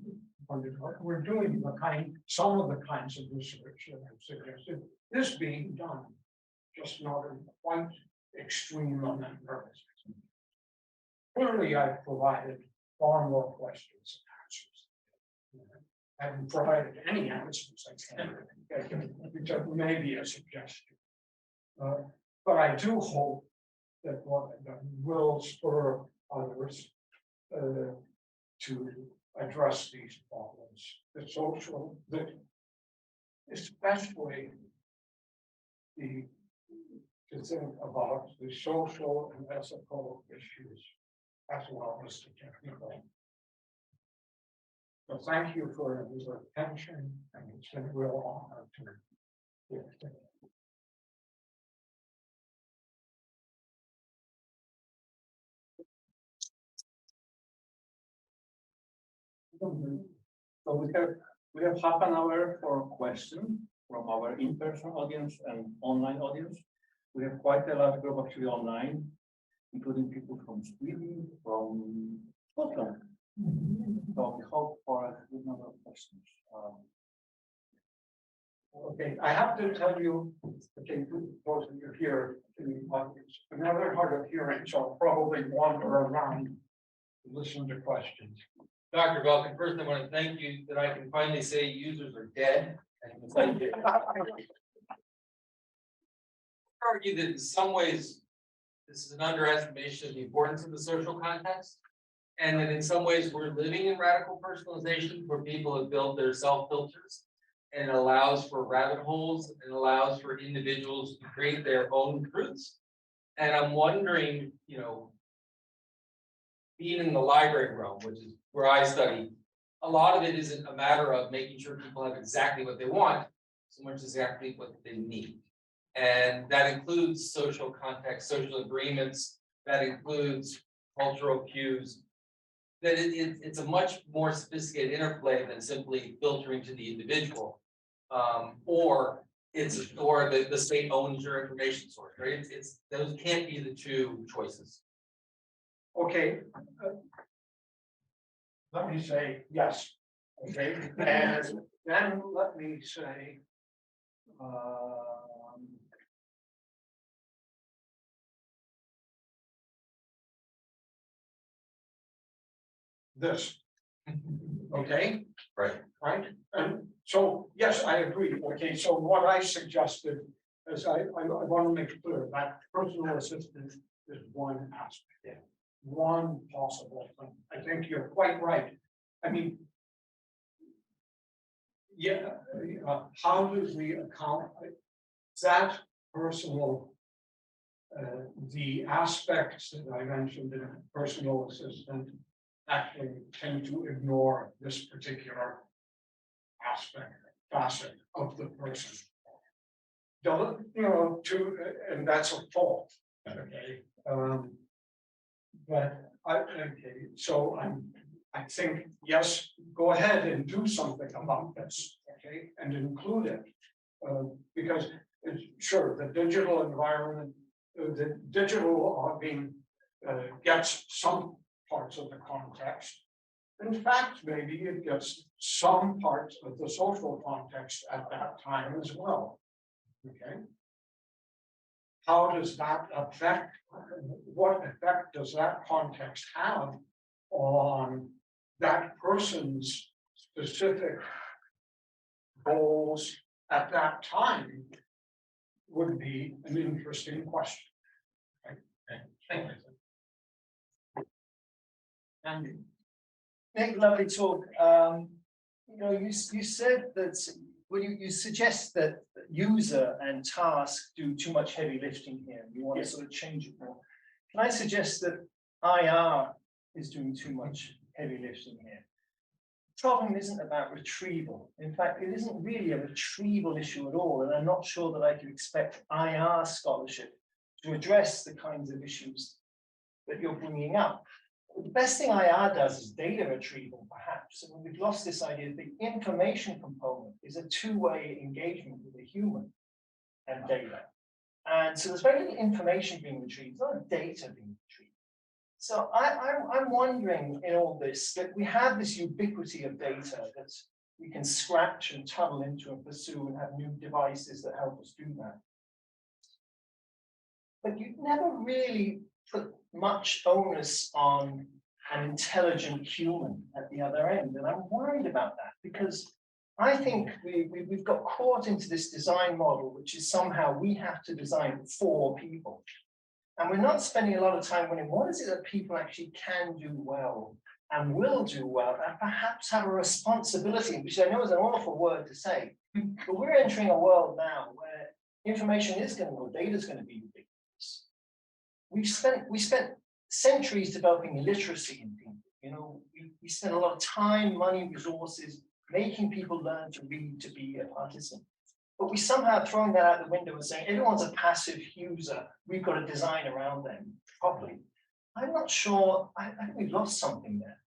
we're doing some of the kinds of research that I've suggested is being done, just not in quite extreme purpose. Clearly, I've provided far more questions and answers. I haven't provided any answers, which may be a suggestion. But I do hope that that will spur others to address these problems, the social, especially to think about the social and ethical issues as well as the technical. So thank you for your attention, and it's been a real honor to hear. So we have half an hour for a question from our in-person audience and online audience. We have quite a large group actually online, including people from Sweden, from Scotland. So we hope for a good number of questions. Okay, I have to tell you, okay, those of you here in the audience, another hard of hearing, so I'll probably wander around to listen to questions. Dr. Belkin, first I want to thank you that I can finally say users are dead. And thank you. I argue that in some ways, this is an underestimation of the importance of the social context. And that in some ways we're living in radical personalization where people have built their self-filters. And it allows for rabbit holes and allows for individuals to create their own truths. And I'm wondering, you know, being in the library realm, which is where I study, a lot of it isn't a matter of making sure people have exactly what they want, so much as exactly what they need. And that includes social context, social agreements, that includes cultural cues, that it's a much more sophisticated interplay than simply filtering to the individual. Or the state owns your information source, right? It's those can't be the two choices. Okay. Let me say yes. Okay, and then let me say this. Okay. Right. And so, yes, I agree. Okay, so what I suggested is I want to make it clear that personal assistance is one aspect. Yeah. One possible thing. I think you're quite right. I mean, yeah, how do we account that personal, the aspects that I mentioned in personal assistant actually tend to ignore this particular facet of the person. Don't, you know, and that's a fault. Okay. But so I think, yes, go ahead and do something about this, okay, and include it. Because it's sure the digital environment, the digital being gets some parts of the context. In fact, maybe it gets some parts of the social context at that time as well. Okay. How does that affect, what effect does that context have on that person's specific goals at that time would be an interesting question. Right? Thank you. Andy. Nick, lovely talk. You know, you said that well, you suggest that user and task do too much heavy lifting here. You want to sort of change it more. Can I suggest that IR is doing too much heavy lifting here? The problem isn't about retrieval. In fact, it isn't really a retrieval issue at all. And I'm not sure that I can expect IR scholarship to address the kinds of issues that you're bringing up. The best thing IR does is data retrieval, perhaps. And we've lost this idea that the information component is a two-way engagement with a human and data. And so there's very little information being retrieved, there's not data being retrieved. So I'm wondering in all this that we have this ubiquity of data that we can scratch and tunnel into and pursue and have new devices that help us do that. But you've never really put much onus on an intelligent human at the other end. And I'm worried about that because I think we've got caught into this design model, which is somehow we have to design for people. And we're not spending a lot of time wondering what is it that people actually can do well and will do well, and perhaps have a responsibility, which I know is an awful word to say, but we're entering a world now where information is going to go, data is going to be ubiquitous. We spent centuries developing illiteracy in people. You know, we spent a lot of time, money, resources making people learn to read, to be a participant. But we somehow throwing that out the window and saying everyone's a passive user. We've got to design around them properly. I'm not sure. I think we've lost something there.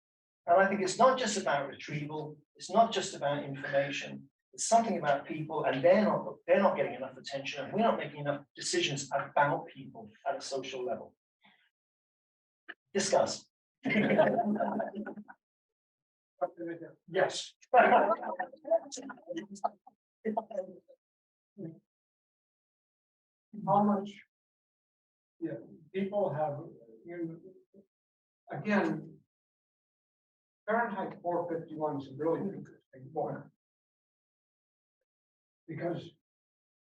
And I think it's not just about retrieval. It's not just about information. It's something about people, and they're not getting enough attention, and we're not making enough decisions about people at a social level. Discuss. Yes. How much? Yeah, people have, again, Fahrenheit 451 is a really interesting point. Because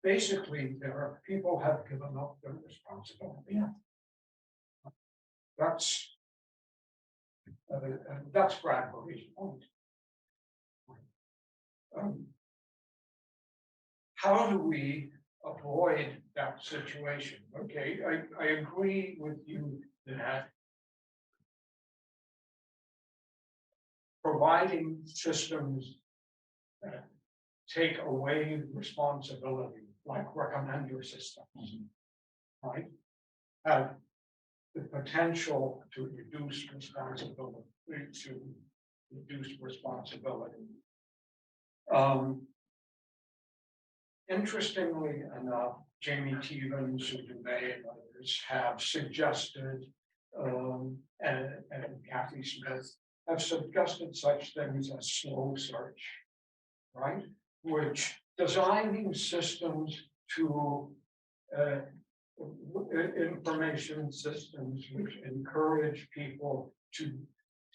basically there are people have given up their responsibility. Yeah. That's Bradbury's point. How do we avoid that situation? Okay, I agree with you that providing systems that take away responsibility, like recommender systems, right, have the potential to reduce responsibility, Interestingly enough, Jamie Tevens, Sudumay, and others have suggested, and Kathy Smith have suggested such things as slow search, right? Which designing systems to information systems which encourage people to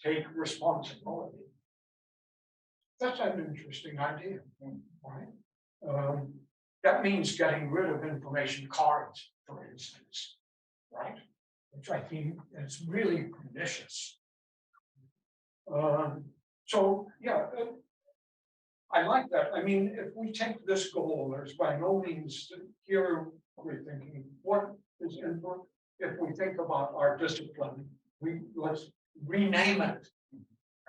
take responsibility. That's an interesting idea, right? That means getting rid of information cards, for instance, right? Which I think is really pernicious. So yeah, I like that. I mean, if we take this goal, there's by no means here we're thinking what is input. If we think about our discipline, let's rename it,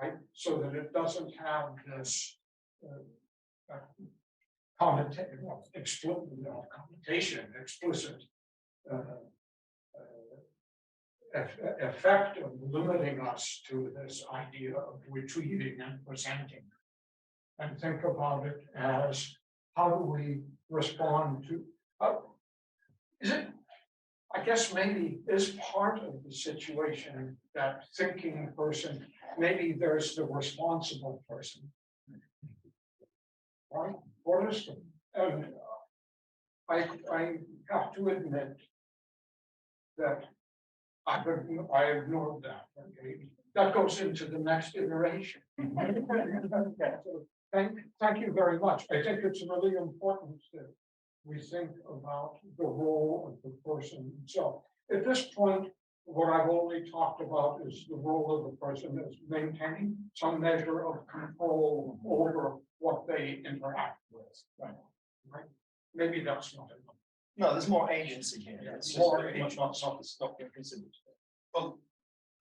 right? So that it doesn't have this explicit effect of limiting us to this idea of retrieving and presenting. And think about it as how do we respond to, is it, I guess maybe is part of the situation that thinking person, maybe there's the responsible person, right? What is the, and I have to admit that I ignored that, okay? That goes into the next iteration. Thank you very much. I think it's really important that we think about the role of the person himself. At this point, what I've only talked about is the role of the person as maintaining some measure of control over what they interact with. Right? Maybe that's not enough. No, there's more agency here. Yeah, It's more very much not considered. Well,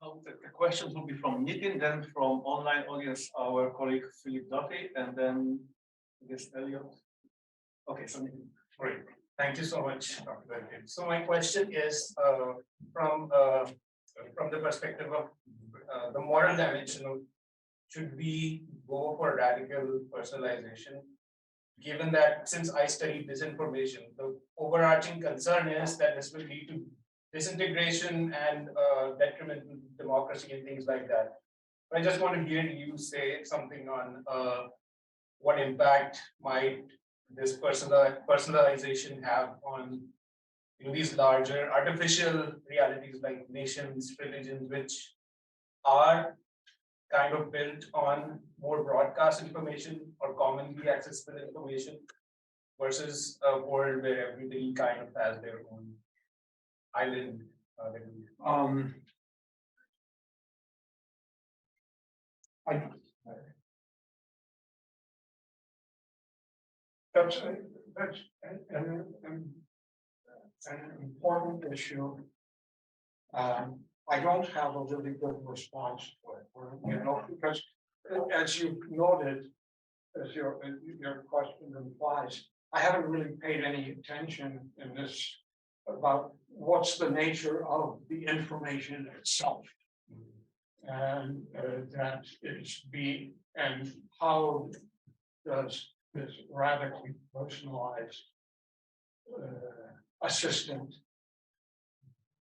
the questions will be from Nitin, then from online audience, our colleague Philip Doty, and then I guess Elliot. Okay, so Nitin. Great. Thank you so much, Dr. Belkin. So my question is from the perspective of the moral dimension of should we go for radical personalization? Given that since I study disinformation, the overarching concern is that this will lead to disintegration and detriment to democracy and things like that. I just want to hear you say something on what impact might this personalization have on these larger artificial realities like nations, religions, which are kind of built on more broadcast information or commonly accessible information versus a world where everybody kind of has their own island. That's an important issue. I don't have a really good response to it, because as you noted, as your question implies, I haven't really paid any attention in this about what's the nature of the information itself. And that is and how does this radically personalized assistant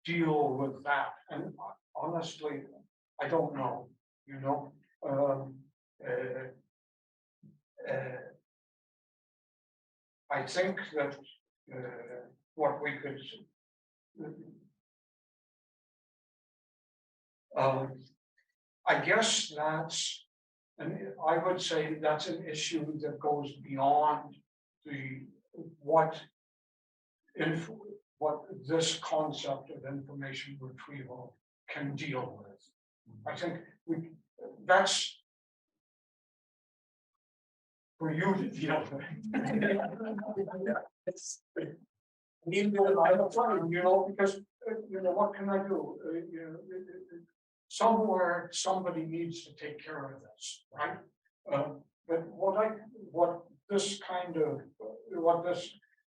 deal with that? And honestly, I don't know, I think that what we could I guess that's, and I would say that's an issue that goes beyond what this concept of information retrieval can deal with. I think that's for you to deal with. Need to a lot of fun, because what can I do? Somewhere somebody needs to take care of this, right? But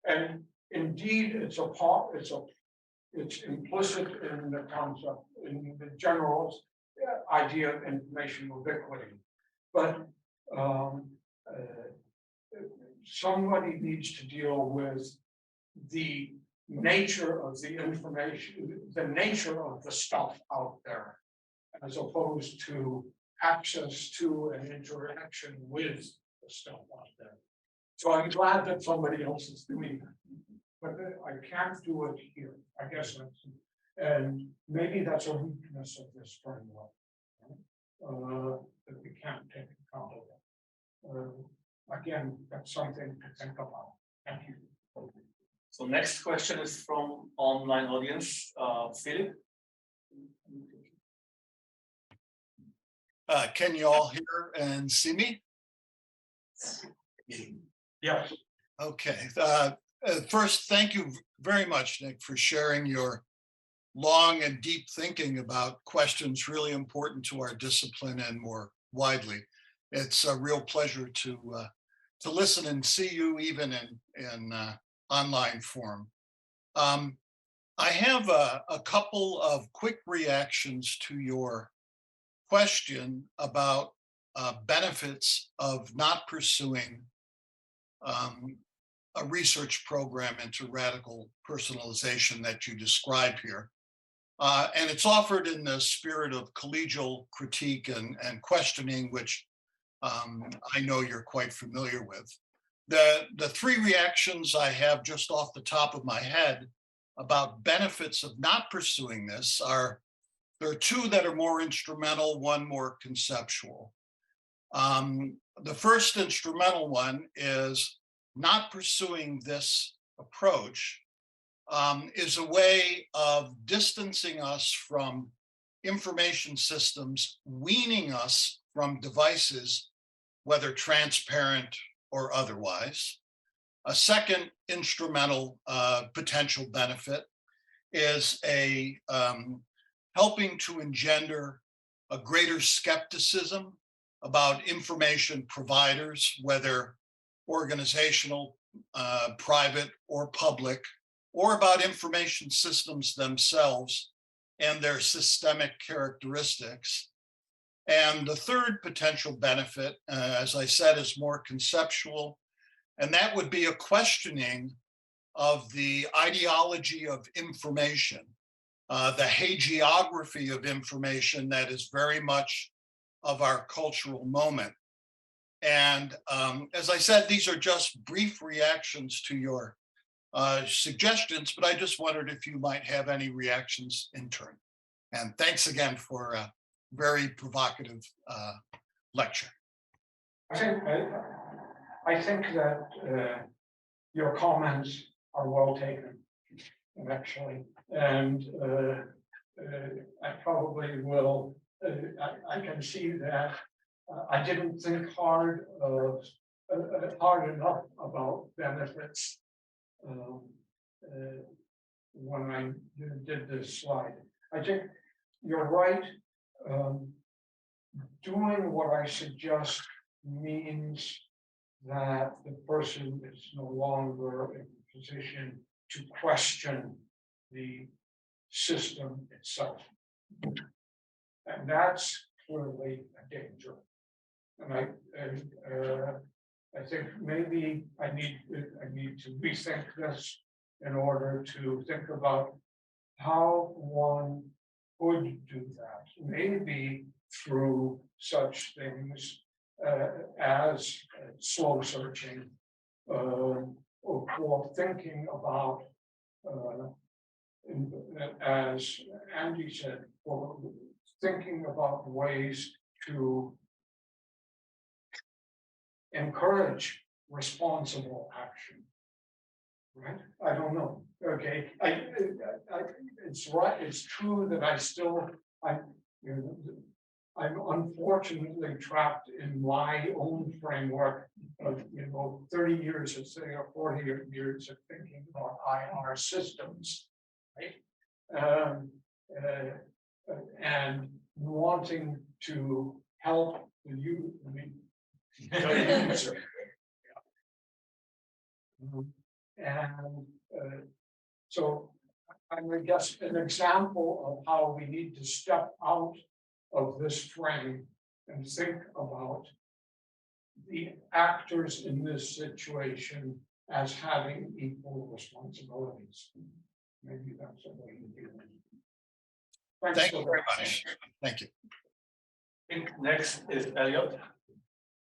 and indeed it's implicit in the concept, in the general idea of information ubiquity. But somebody needs to deal with the nature of the information, the nature of the stuff out there, as opposed to access to and interaction with the stuff out there. So I'm glad that somebody else is doing that, but I can't do it here. I guess and maybe that's a weakness of this framework, that we can't take account of it. Again, that's something to think about. Thank you. So next question is from online audience, Philip. Can you all hear and see me? Yes. Okay. First, thank you very much, Nick, for sharing your long and deep thinking about questions really important to our discipline and more widely. It's a real pleasure to listen and see you even in online form. I have a couple of quick reactions to your question about benefits of not pursuing a research program into radical personalization that you describe here. And it's offered in the spirit of collegial critique and questioning, which I know you're quite familiar with. The three reactions I have just off the top of my head about benefits of not pursuing this there are two that are more instrumental, one more conceptual. The first instrumental one is not pursuing this approach is a way of distancing us from information systems, weaning us from devices, whether transparent or otherwise. A second instrumental potential benefit is helping to engender a greater skepticism about information providers, whether organizational, private, or public, or about information systems themselves and their systemic characteristics. And the third potential benefit, as I said, is more conceptual, and that would be a questioning of the ideology of information the hagiography of information that is very much of our cultural moment. And as I said, these are just brief reactions to your suggestions, but I just wondered if you might have any reactions in turn. And thanks again for a very provocative lecture. I think that your comments are well taken, actually, and I probably will. I can see that I didn't think hard enough about benefits when I did this slide. I think you're right. Doing what I suggest means that the person is no longer in a position to question the system itself. And that's clearly a danger. And I think maybe I need to rethink this in order to think about how one would do that. Maybe through such things as slow searching, or for thinking about, as Andy said, for thinking about ways to encourage responsible action. Right? I don't know. Okay. It's right. It's true that I'm unfortunately trapped in my own framework of 30 years of say or 40 years of thinking about IR systems, right? And wanting to help the user. And so I guess an example of how we need to step out of this frame and think about the actors in this situation as having equal responsibilities. Maybe that's a way to do it. Thank you very much. Thank you. I think next is Elliot.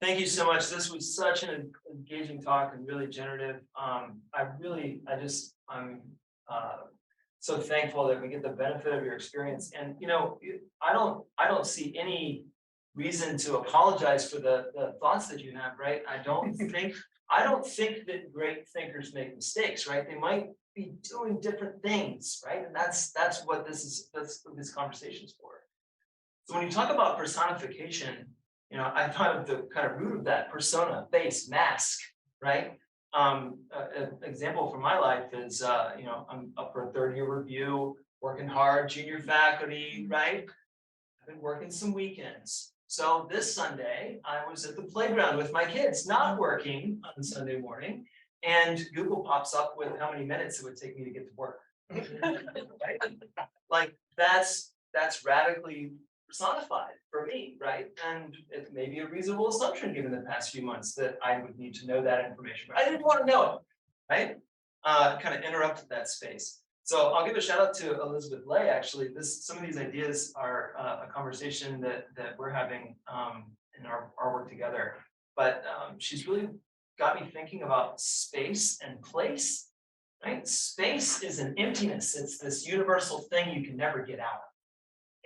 Thank you so much. This was such an engaging talk and really generative. I'm so thankful that we get the benefit of your experience. And I don't see any reason to apologize for the thoughts that you have, right? I don't think that great thinkers make mistakes, right? They might be doing different things, right? And that's what this conversation is for. So when you talk about personification, I thought of the kind of root of that: persona, face, mask, right? An example from my life is, I'm up for a third-year review, working hard, junior faculty, right? I've been working some weekends. So this Sunday, I was at the playground with my kids, not working on Sunday morning, and Google pops up with how many minutes it would take me to get to work. Right? Like that's radically personified for me, right? And it may be a reasonable assumption given the past few months that I would need to know that information, but I didn't want to know it, right? Kind of interrupted that space. So I'll give a shout out to Elizabeth Lay. Actually, some of these ideas are a conversation that we're having in our work together. But she's really got me thinking about space and place, right? Space is an emptiness. It's this universal thing you can never get out of.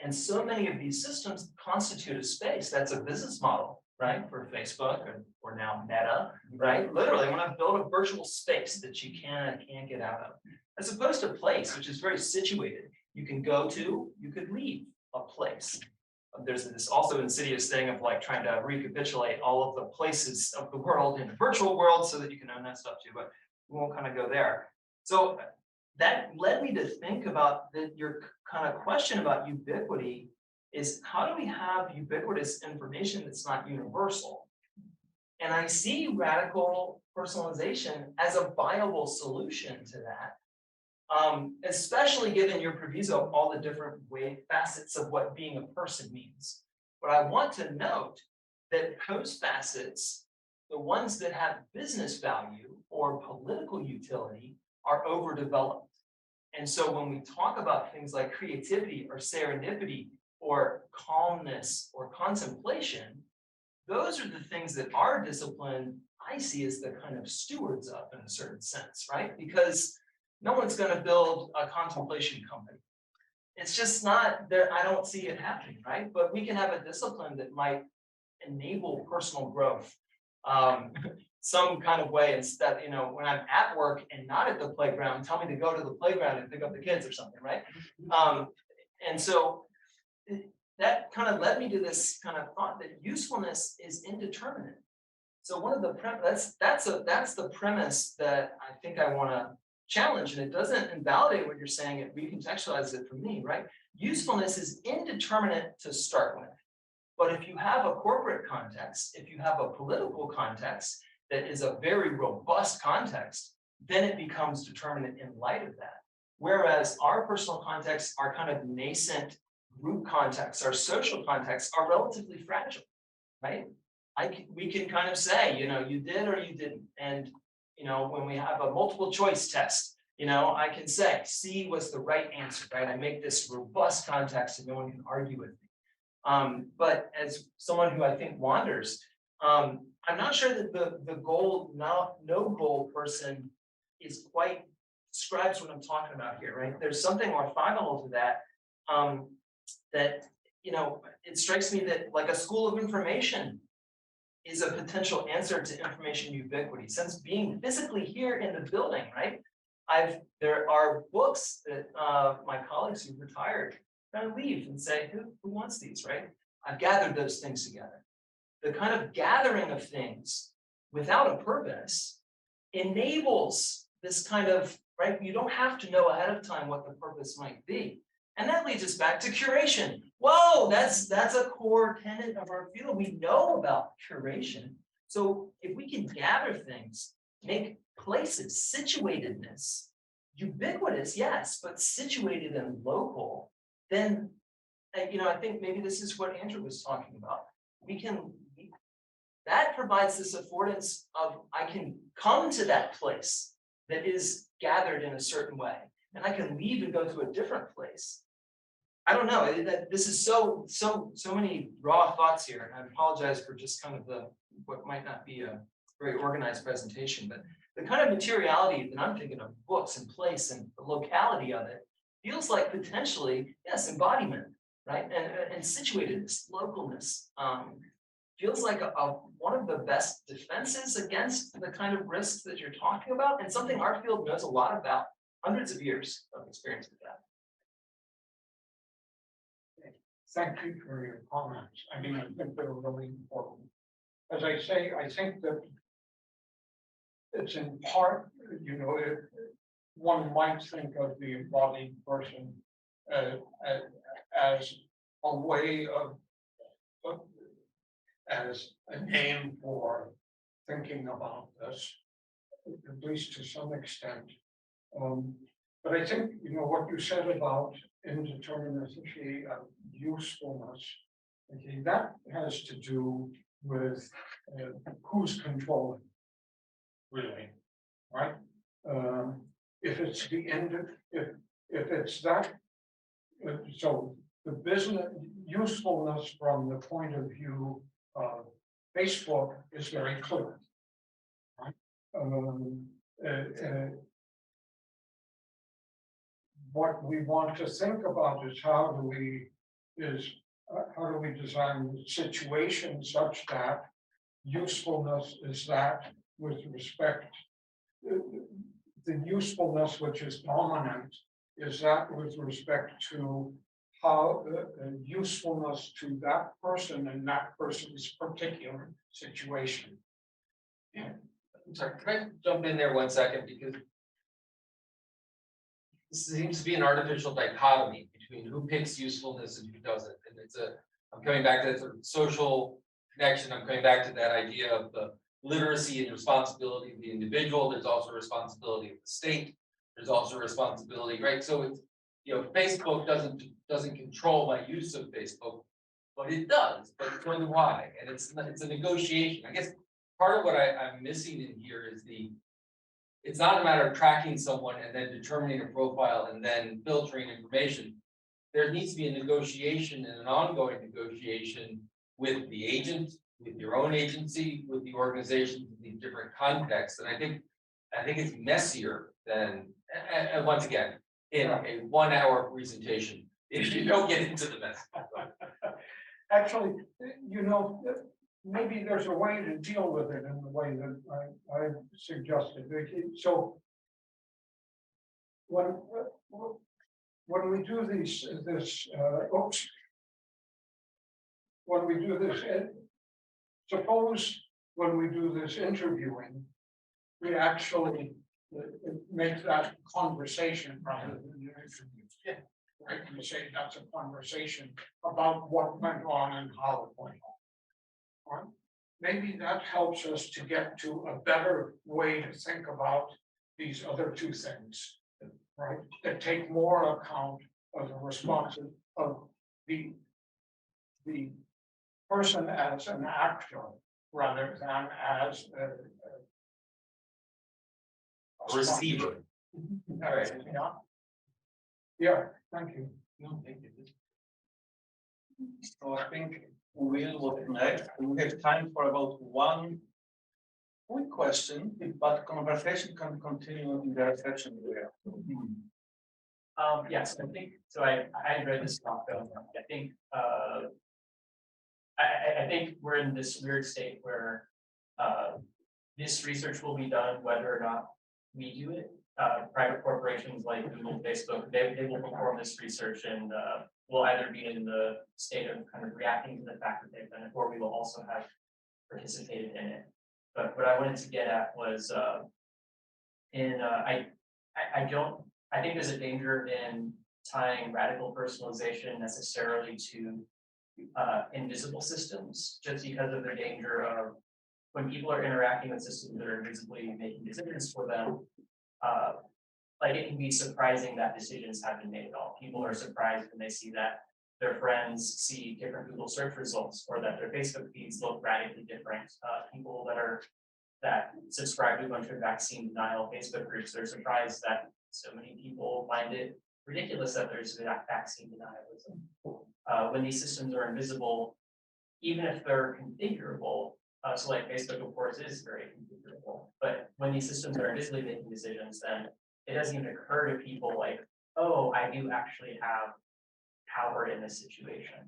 And so many of these systems constitute a space. That's a business model, right? For Facebook or now Meta, right? Literally, when I build a virtual space that you can't get out of, as opposed to place, which is very situated. You can go to, you could leave a place. There's this also insidious thing of like trying to recapitulate all of the places of the world in the virtual world so that you can own that stuff too, but we won't kind of go there. So that led me to think about your kind of question about ubiquity is, how do we have ubiquitous information that's not universal? And I see radical personalization as a viable solution to that, especially given your proviso of all the different facets of what being a person means. But I want to note that those facets, the ones that have business value or political utility, are overdeveloped. And so when we talk about things like creativity or serendipity or calmness or contemplation, those are the things that our discipline, I see as the kind of stewards of in a certain sense, right? Because no one's going to build a contemplation company. It's just not there. I don't see it happening, right? But we can have a discipline that might enable personal growth some kind of way instead, when I'm at work and not at the playground, tell me to go to the playground and pick up the kids or something, right? And so that kind of led me to this kind of thought that usefulness is indeterminate. So one of the that's the premise that I think I want to challenge, and it doesn't invalidate what you're saying, it recontextualizes it for me, right? Usefulness is indeterminate to start with. But if you have a corporate context, if you have a political context that is a very robust context, then it becomes determinate in light of that. Whereas our personal contexts, our kind of nascent group contexts, our social contexts are relatively fragile, right? We can kind of say, you did or you didn't. And, when we have a multiple choice test, I can say C was the right answer, right? I make this robust context and no one can argue with me. But as someone who I think wanders, I'm not sure that the goal, no goal person is quite describes what I'm talking about here, right? There's something orthogonal to that, that, it strikes me that like a school of information is a potential answer to information ubiquity, since being physically here in the building, right? There are books that my colleagues who've retired kind of leave and say, who wants these, right? I've gathered those things together. The kind of gathering of things without a purpose enables this kind of, right? You don't have to know ahead of time what the purpose might be. And that leads us back to curation. Whoa, that's a core tenet of our field. We know about curation. So if we can gather things, make places, situatedness, ubiquitous, yes, but situated and local, then, I think maybe this is what Andrew was talking about. That provides this affordance of, I can come to that place that is gathered in a certain way, and I can leave and go to a different place. I don't know, this is so many raw thoughts here, and I apologize for just kind of what might not be a very organized presentation, but the kind of materiality that I'm thinking of, books and place and the locality of it, feels like potentially, yes, embodiment, right? And situatedness, localness, feels like one of the best defenses against the kind of risks that you're talking about, and something our field knows a lot about, hundreds of years of experience with that. Thank you for your comments. I mean, I think they're really important. As I say, I think that it's in part, one might think of the embodied person as a way of, as a name for thinking about this, at least to some extent. But I think, what you said about indeterminacy of usefulness, okay, that has to do with who's controlling, really, right? If it's the end, if it's that, so the business usefulness from the point of view of Facebook is very clear, right? What we want to think about is how do we design the situation such that usefulness is that with respect, the usefulness which is dominant is that with respect to how the usefulness to that person and that person's particular situation. Yeah. I'm sorry, can I jump in there 1 second, because this seems to be an artificial dichotomy between who picks usefulness and who doesn't. And I'm coming back to that sort of social connection. I'm coming back to that idea of the literacy and responsibility of the individual. There's also responsibility of the state. There's also responsibility, right? So it's, Facebook doesn't control my use of Facebook, but it does, but so do I. And it's a negotiation. I guess part of what I'm missing in here is it's not a matter of tracking someone and then determining a profile and then filtering information. There needs to be a negotiation and an ongoing negotiation with the agent, with your own agency, with the organizations in these different contexts. And I think it's messier than, and once again, in a 1 hour presentation, if you don't get into the mess. Actually, you know, maybe there's a way to deal with it in the way that I suggested. So when we do when we do this, suppose when we do this interviewing, we actually make that conversation rather than an interview. Yeah. Right, we say that's a conversation about what went on and how it went on. Right? Maybe that helps us to get to a better way to think about these other two things, right? That take more account of the responses of the person as an actor rather than as a Receiver. All right, yeah. Yeah, thank you. No, thank you. So I think we will look next. We have time for about one quick question, but conversation can continue in the reception area. Yes, I think, so I read this talk, I think, I think we're in this weird state where, this research will be done whether or not we do it. Private corporations like Google, Facebook, they will perform this research and, we'll either be in the state of kind of reacting to the fact that they've done it, or we will also have participated in it. But what I wanted to get at was, I think there's a danger in tying radical personalization necessarily to invisible systems, just because of the danger of when people are interacting with systems that are invisibly making decisions for them. Like it can be surprising that decisions have been made at all. People are surprised when they see that their friends see different Google search results or that their Facebook feeds look radically different. People that subscribe to a bunch of vaccine denial Facebook groups, they're surprised that so many people find it ridiculous that there's vaccine denialism. When these systems are invisible, even if they're configurable, so like Facebook, of course, is very configurable, but when these systems are invisibly making decisions, then it doesn't even occur to people like, oh, I do actually have power in this situation.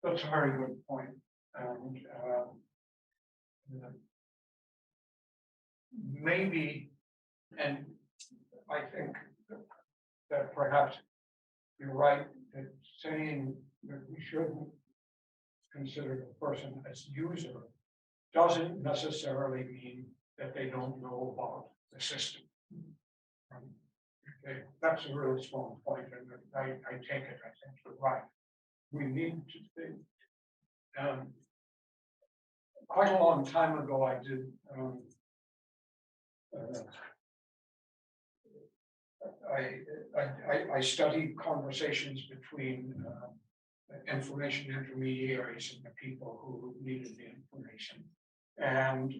That's a very good point. And maybe, and I think that perhaps you're right in saying that we shouldn't consider the person as user doesn't necessarily mean that they don't know about the system. Okay, that's a really strong point, and I take it. I think you're right. We need to think. Quite a long time ago, I did. I studied conversations between information intermediaries and the people who needed the information, and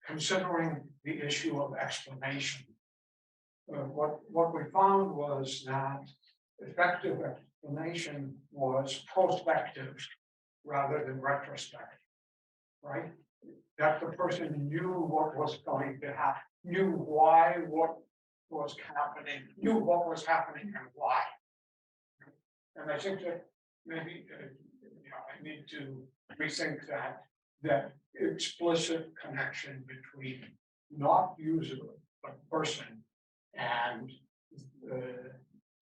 considering the issue of explanation. What we found was that effective explanation was prospective rather than retrospective, right? That the person knew what was going to happen, knew why what was happening, knew what was happening and why. And I think that maybe I need to rethink that explicit connection between not user but person and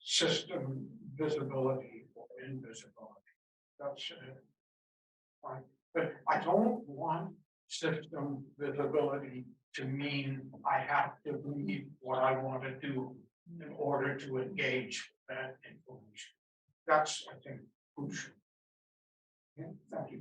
system visibility or invisibility. That's fine. But I don't want system visibility to mean I have to believe what I want to do in order to engage that information. That's, I think, crucial. Yeah, thank you.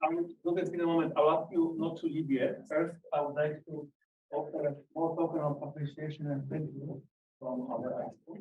I will look at in a moment. I'll ask you not to leave yet. First, I would like to offer a small token of appreciation and thank you from our high school.